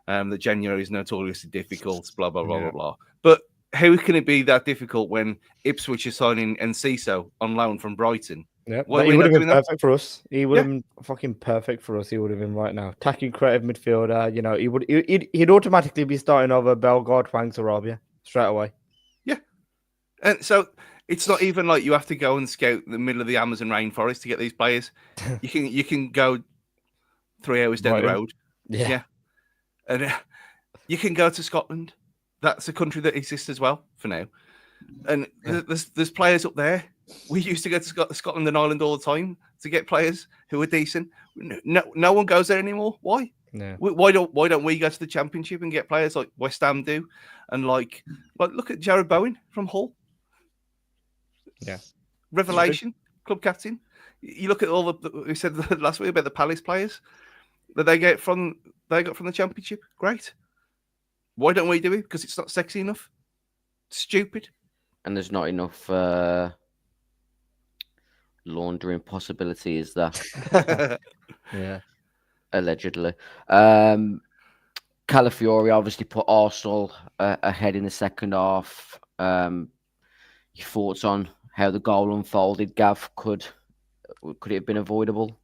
That January is notoriously difficult. Blah blah blah blah blah. But how can it be that difficult when Ipswich is signing Enciso on loan from Brighton? Yeah, Why are he we would not have been doing that? perfect for us. He would have been fucking perfect for us. He would have been right now. Attacking creative midfielder. You know, he'd automatically be starting over Bellegarde, Hwang, Sarabia straight away. Yeah, and so it's not even like you have to go and scout the middle of the Amazon rainforest to get these players. You can go 3 hours down the road. Yeah. And you can go to Scotland. That's a country that exists as well for now. And there's players up there. We used to go to Scotland and Ireland all the time to get players who are decent. No one goes there anymore. Why? Yeah. Why don't we go to the Championship and get players like West Ham do? And like look at Jared Bowen from Hull. Yeah. Revelation, club captain. You look at all we said last week about the Palace players that they got from the Championship. Great. Why don't we do it? Because it's not sexy enough. Stupid. And there's not enough laundering possibility, is there? Yeah. Allegedly. Calafiori obviously put Arsenal ahead in the second half. Your thoughts on how the goal unfolded, Gav? Could it have been avoidable?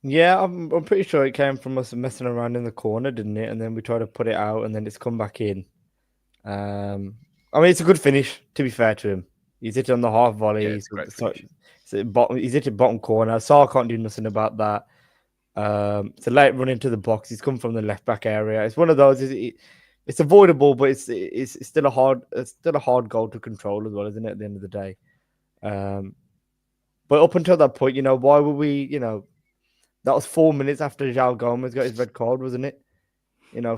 Yeah, I'm pretty sure it came from us messing around in the corner, didn't it? And then we tried to put it out, and then it's come back in. I mean, it's a good finish, to be fair to him. He's hit it on the half volley. Yeah, he's hit it bottom corner. Saar can't do nothing about that. It's a late run into the box. He's come from the left back area. It's one of those. It's avoidable, but it's still a hard goal to control as well, isn't it? At the end of the day. But up until that point, why were we? That was 4 minutes after João Gomez got his red card, wasn't it?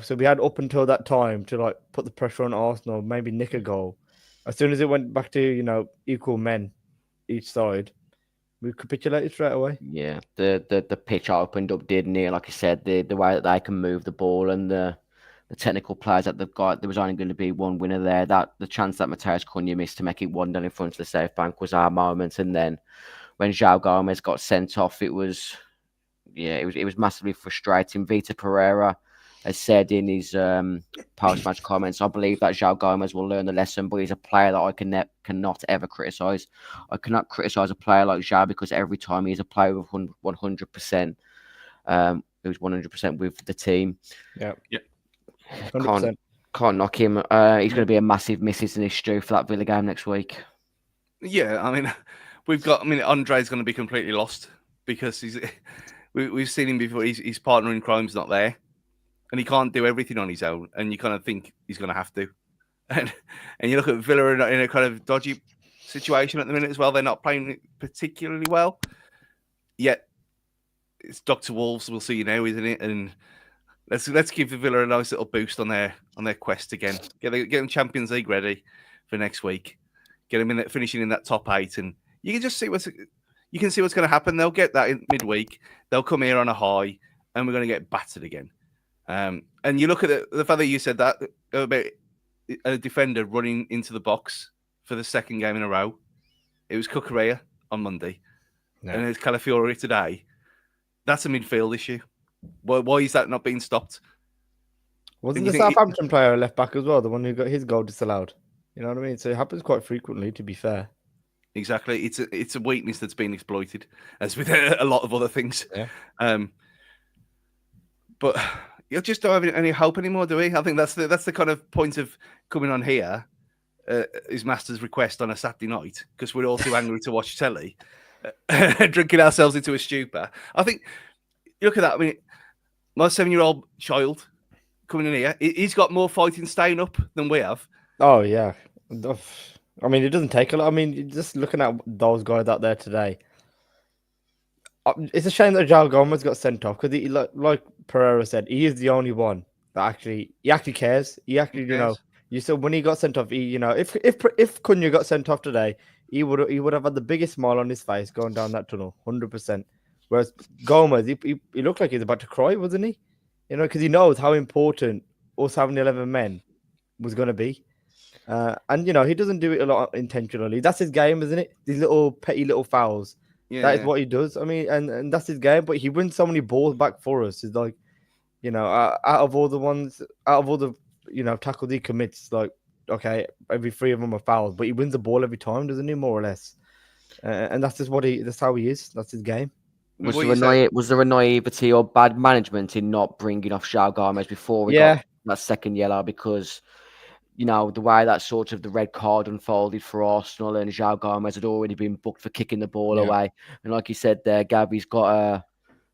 So we had up until that time to put the pressure on Arsenal, maybe nick a goal. As soon as it went back to equal men each side, we capitulated straight away. Yeah, the pitch opened up, didn't it? Like I said, the way that they can move the ball and the technical players that they've got, there was only going to be one winner there. That the chance that Matheus Cunha missed to make it 1-0 in front of the safe bank was our moment. And then when João Gomez got sent off, it was massively frustrating. Vitor Pereira has said in his post-match comments, I believe that João Gomez will learn the lesson, but he's a player that I cannot ever criticise. I cannot criticise a player like João because every time he's a player with 100%, who's 100% with the team. Yeah. 100%. Can't knock him. He's going to be a massive misses in his stew for that Villa game next week. Yeah, I mean, Andre's going to be completely lost because we've seen him before. His partner in crime's not there, and he can't do everything on his own. And you kind of think he's going to have to. And you look at Villa in a kind of dodgy situation at the minute as well. They're not playing particularly well. Yet it's Dr. Wolves. We'll see now, isn't it? And let's give the Villa a nice little boost on their quest again. Get them Champions League ready for next week. Get them finishing in that top 8, and you can just see what's going to happen. They'll get that in midweek. They'll come here on a high, and we're going to get battered again. And you look at the fact that you said that about a defender running into the box for the second game in a row. It was Cucurella on Monday, and it's Calafiori today. That's a midfield issue. Why is that not being stopped? Wasn't the Southampton player a left back as well, the one who got his goal disallowed? You know what I mean? So it happens quite frequently, to be fair. Exactly. It's a weakness that's been exploited, as with a lot of other things. Yeah. But you just don't have any hope anymore, do we? I think that's the kind of point of coming on here, his master's request on a Saturday night, because we're all too angry to watch telly, drinking ourselves into a stupor. I think, you look at that, I mean, my 7-year-old child coming in here, he's got more fighting staying up than we have. Oh, yeah. I mean, it doesn't take a lot. I mean, just looking at those guys out there today, it's a shame that João Gomez got sent off because, like Pereira said, he is the only one that actually cares. He actually, when he got sent off, if Cunha got sent off today, he would have had the biggest smile on his face going down that tunnel, 100%. Whereas Gomez, he looked like he's about to cry, wasn't he? Because he knows how important us having 11 men was going to be. And he doesn't do it a lot intentionally. That's his game, isn't it? These little petty little fouls. That is Yeah. what he does. I mean, and that's his game. But he wins so many balls back for us. It's like, out of all the tackles he commits, like, okay, every 3 of them are fouls, but he wins the ball every time, doesn't he? More or less. And that's just that's how he is. That's his game. Was What there, you say? was there a naivety or bad management in not bringing off João Gomez before we Yeah. got that second yellow? Because, the way that sort of the red card unfolded for Arsenal and João Gomez had already been booked for kicking the ball Yeah. away. And like you said there, Gabby's got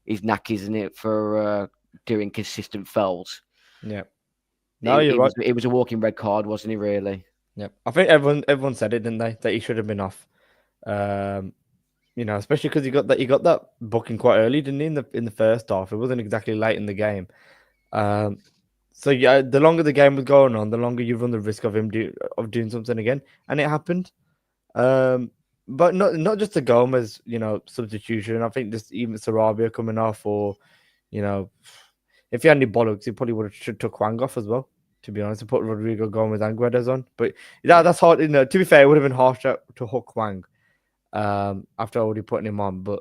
his knackies in it for doing consistent fouls. Yeah. No, you're right. It was a walking red card, wasn't he, really? Yeah. I think everyone said it, didn't they? That he should have been off. Especially because he got that booking quite early, didn't he? In the first half, it wasn't exactly late in the game. So yeah, the longer the game was going on, the longer you run the risk of him doing something again, and it happened. But not just the Gomez, substitution. I think just even Sarabia coming off, or if he had any bollocks, he probably would have took Wang off as well. To be honest, and put Rodrigo Gomez and Guedes on. But that's hard. To be fair, it would have been harsh to hook Wang after already putting him on. But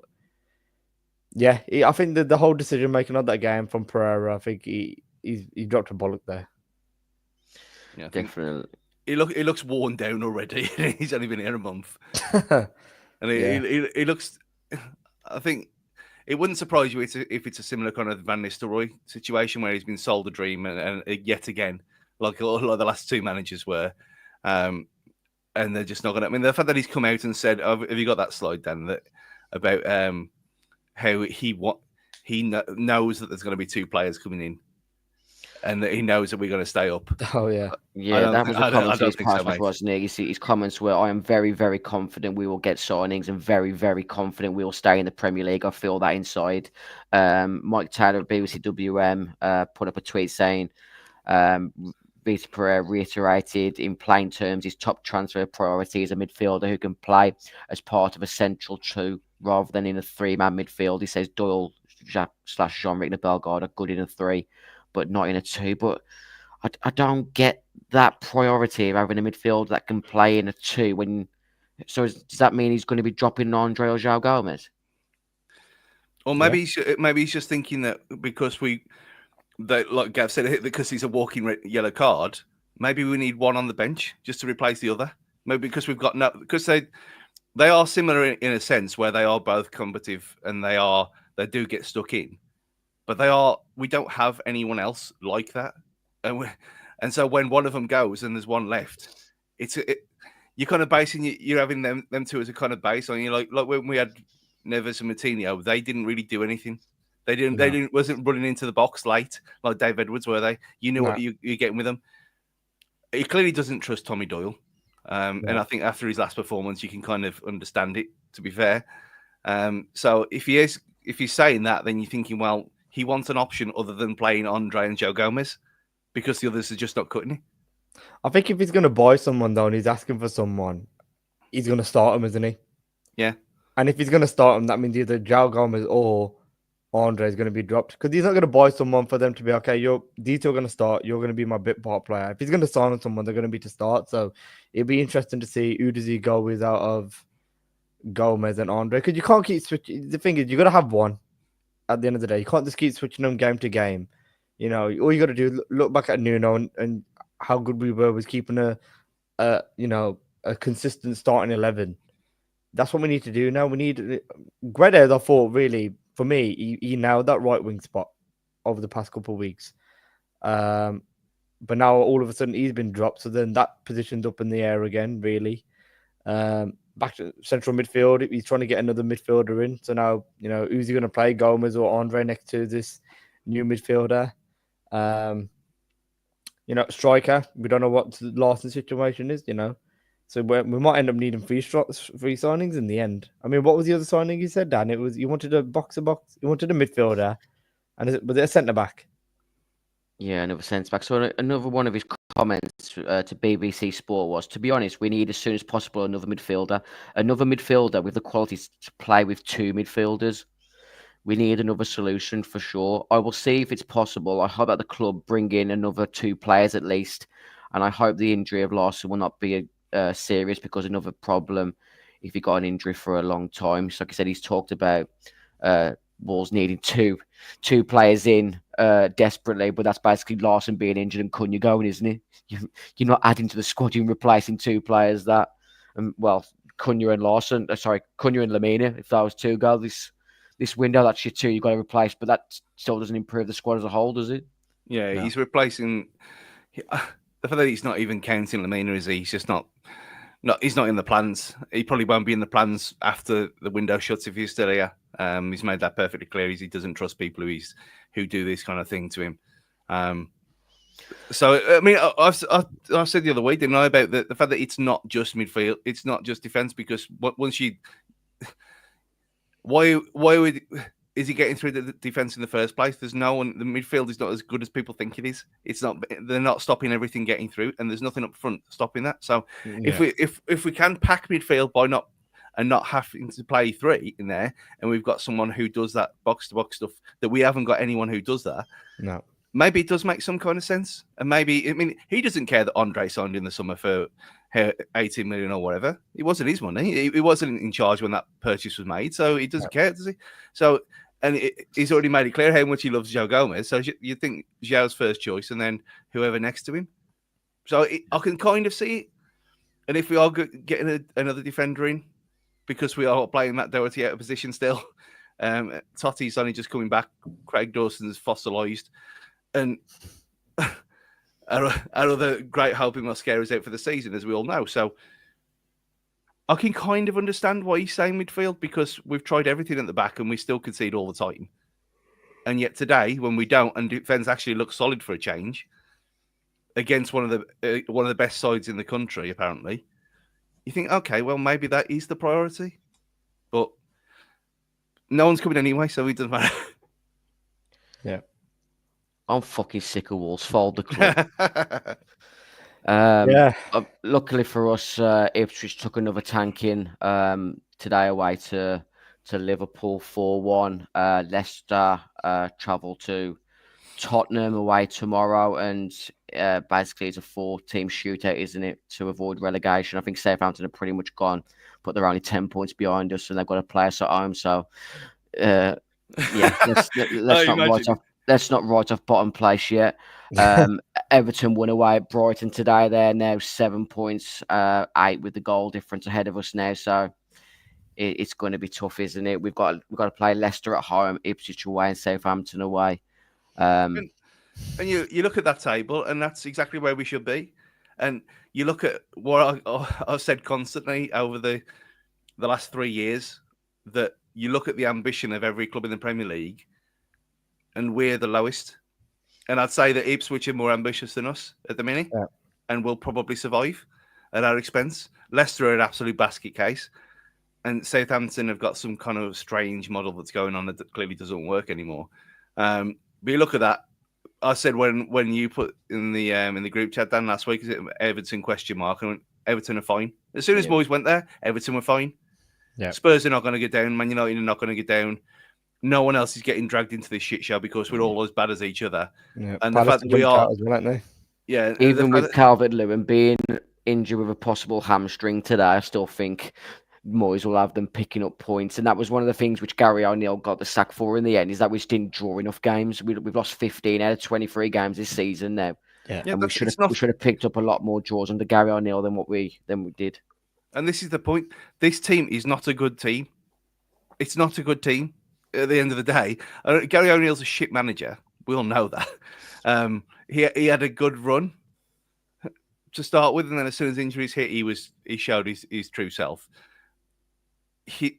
yeah, I think the whole decision making of that game from Pereira, I think he dropped a bollock there. Yeah, Definitely. He looks worn down already. He's only been here a month, and he looks. I think it wouldn't surprise you if it's a similar kind of Van Nistelrooy situation where he's been sold a dream and yet again, like a lot of the last 2 managers were, and they're just not going to. I mean, the fact that he's come out and said, "Have you got that slide, Dan?" About how he knows that there's going to be 2 players coming in, and that he knows that we're going to stay up. Oh yeah, that was a comment his passage, wasn't it? His comments were, "I am very, very confident we will get signings, and very, very confident we will stay in the Premier League. I feel that inside." Mike Taylor at BBC WM put up a tweet saying, Vitor Pereira reiterated in plain terms his top transfer priority is a midfielder who can play as part of a central 2 rather than in a 3-man midfield. He says Doyle / Jean-Ric Bellegarde are good in a 3, but not in a 2. But I don't get that priority of having a midfield that can play in a 2. Does that mean he's going to be dropping Andre or João Gomez? Or maybe he's just thinking that because like Gav said, because he's a walking yellow card, maybe we need one on the bench just to replace the other. Maybe because we've got because they are similar in a sense where they are both combative and they do get stuck in, but we don't have anyone else like that, and so when one of them goes and there's one left, you're kind of basing you're having them 2 as a kind of base on you, like when we had Neves and Moutinho, they didn't really do anything. They wasn't running into the box late like Dave Edwards, were they? You knew what you're getting with them. He clearly doesn't trust Tommy Doyle. And I think after his last performance, you can kind of understand it, to be fair. So if he's saying that, then you're thinking, well, he wants an option other than playing Andre and João Gomez because the others are just not cutting it. I think if he's going to buy someone, though, and he's asking for someone, he's going to start him, isn't he? Yeah. And if he's going to start him, that means either João Gomez or Andre is going to be dropped, because he's not going to buy someone for them to be, okay, these 2 are going to start, you're going to be my bit part player. If he's going to sign on someone, they're going to be to start. So it'd be interesting to see who does he go with out of Gomez and Andre, because you can't keep switching. The thing is, you got to have one at the end of the day. You can't just keep switching them game to game. All you got to do look back at Nuno and how good we were with keeping a consistent starting 11. That's what we need to do now. We need Guedes. I thought, really, for me, he nailed that right wing spot over the past couple of weeks. But now all of a sudden he's been dropped, so then that position's up in the air again, really. Back to central midfield, he's trying to get another midfielder in. So now, who's he going to play, Gomez or Andre next to this new midfielder? Striker, we don't know what the Larson situation is, So we might end up needing 3 signings in the end. I mean, what was the other signing you said, Dan? It was you wanted a box-to-box, you wanted a midfielder, and was it a centre back? Yeah, another centre back. So another one of his comments to BBC Sport was, to be honest, we need as soon as possible another midfielder with the qualities to play with 2 midfielders. We need another solution for sure. I will see if it's possible. I hope that the club bring in another 2 players at least. And I hope the injury of Larson will not be serious, because another problem if he got an injury for a long time. So like I said, he's talked about Wolves needing two players in desperately, but that's basically Larson being injured and Cunha going, isn't it? You're not adding to the squad, you're replacing two players that, well, Cunha and Larson, Cunha and Lamina. If that was two go this window, that's your two you got to replace, but that still doesn't improve the squad as a whole, does it? Yeah, No. he's replacing. The fact that he's not even counting Lamina, is he? He's just not. He's not in the plans. He probably won't be in the plans after the window shuts if he's still here. He's made that perfectly clear. He doesn't trust people who do this kind of thing to him. So I mean, I've said the other week, didn't I, about the fact that it's not just midfield, it's not just defense, because once you, why is he getting through the defense in the first place? There's no one. The midfield is not as good as people think it is. It's not. They're not stopping everything getting through, and there's nothing up front stopping that. So if we can pack midfield by not having to play three in there, and we've got someone who does that box to box stuff that we haven't got anyone who does that. No. Maybe it does make some kind of sense, and maybe, I mean, he doesn't care that Andre signed in the summer for 18 million or whatever. It wasn't his money. He wasn't in charge when that purchase was made, so he doesn't care, does he? So. And he's already made it clear how much he loves Joe Gomez. So you think Joe's first choice, and then whoever next to him. So I can kind of see it. And if we are getting another defender in, because we are playing Matt Doherty out of position still, Totti's only just coming back. Craig Dawson's fossilised, and our other great helping Mosquera is out for the season, as we all know. So I can kind of understand why he's saying midfield, because we've tried everything at the back and we still concede all the time. And yet today, when we don't, and defence actually looks solid for a change against one of the best sides in the country, apparently, you think, okay, well, maybe that is the priority. But no one's coming anyway, so it doesn't matter. Yeah. I'm fucking sick of Wolves. Fold the club. Luckily for us, Ipswich took another tanking today away to Liverpool 4-1. Leicester travel to Tottenham away tomorrow, and basically it's a 4-team shootout, isn't it, to avoid relegation. I think Southampton are pretty much gone, but they're only 10 points behind us, and they've got to play us at home. So let's not write off bottom place yet. Everton won away at Brighton today. They're now 7 points, 8 with the goal difference ahead of us now. So it's going to be tough, isn't it? We've got to play Leicester at home, Ipswich away, and Southampton away. And you look at that table, and that's exactly where we should be. And you look at what I've said constantly over the last 3 years, that you look at the ambition of every club in the Premier League, and we're the lowest. And I'd say that Ipswich are more ambitious than us at the minute, and will probably survive at our expense. Leicester are an absolute basket case, and Southampton have got some kind of strange model that's going on that clearly doesn't work anymore. But you look at that. I said when you put in the group chat, Dan, last week, is it Everton ? And Everton are fine. As soon as boys went there, Everton were fine. Yeah. Spurs are not going to get down. Man United are not going to get down. No one else is getting dragged into this shit show because we're all as bad as each other. Yeah. And the fact that we are, as well, aren't they? Yeah, even with Calvert-Lewin being injured with a possible hamstring today, I still think Moyes will have them picking up points. And that was one of the things which Gary O'Neill got the sack for in the end, is that we just didn't draw enough games. We've lost 15 out of 23 games this season now. Yeah, and we should have picked up a lot more draws under Gary O'Neill than we did. And this is the point. This team is not a good team. It's not a good team. At the end of the day, Gary O'Neill's a shit manager. We all know that. He had a good run to start with, and then as soon as injuries hit, he showed his true self.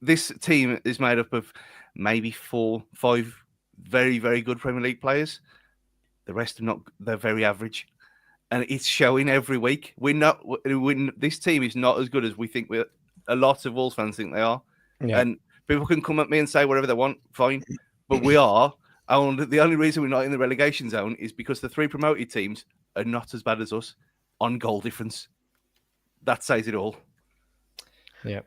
This team is made up of maybe 4, 5 very, very good Premier League players. The rest are not. They're very average, and it's showing every week. This team is not as good as we think. A lot of Wolves fans think they are, and people can come at me and say whatever they want, fine. But we are. And the only reason we're not in the relegation zone is because the 3 promoted teams are not as bad as us on goal difference. That says it all. Yeah.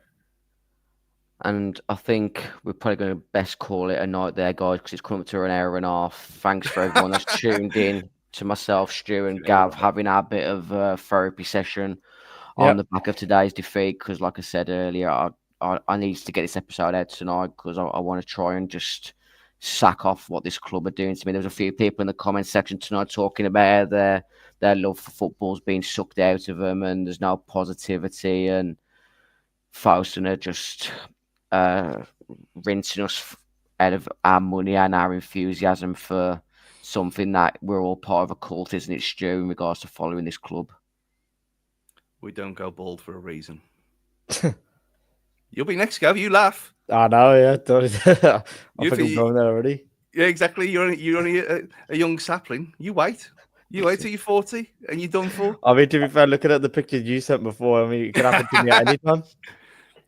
And I think we're probably going to best call it a night there, guys, because it's coming up to an hour and a half. Thanks for everyone that's tuned in. to myself, Stu, and Gav having our bit of a therapy session on Yep. the back of today's defeat. Because, like I said earlier, I need to get this episode out tonight because I want to try and just sack off what this club are doing to me. There was a few people in the comment section tonight talking about their love for football's being sucked out of them, and there's no positivity, and Faustin are just rinsing us out of our money and our enthusiasm for something that we're all part of a cult, isn't it, Stu, in regards to following this club? We don't go bald for a reason. You'll be next, Gav. You laugh. I know, yeah. I think I'm You- going there already. Yeah, exactly. You're only a young sapling. You wait. You wait till you're 40 and you're done for. I mean, to be fair, looking at the pictures you sent before, I mean, it could happen to me at any time.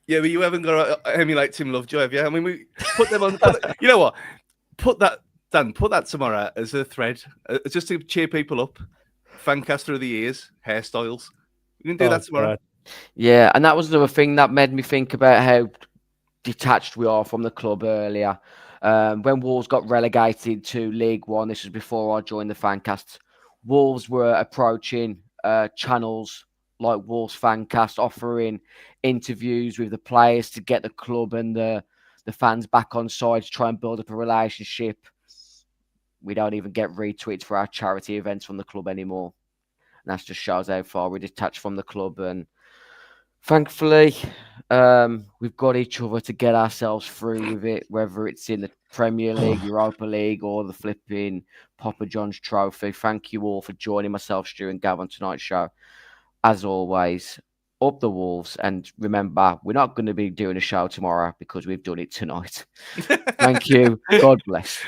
Yeah, but you haven't got to emulate Tim Lovejoy, have you? I mean, we put them on. You know what? Put that tomorrow as a thread, just to cheer people up. Fancast of the years, hairstyles. We can do that tomorrow. God. Yeah, and that was the other thing that made me think about how detached we are from the club earlier. When Wolves got relegated to League One, this was before I joined the Fancast, Wolves were approaching channels like Wolves Fancast, offering interviews with the players to get the club and the fans back on side to try and build up a relationship. We don't even get retweets for our charity events from the club anymore. And that just shows how far we're detached from the club. And thankfully, we've got each other to get ourselves through with it, whether it's in the Premier League, Europa League, or the flipping Papa John's Trophy. Thank you all for joining myself, Stu, and Gav on tonight's show. As always, up the Wolves. And remember, we're not going to be doing a show tomorrow because we've done it tonight. Thank you. God bless.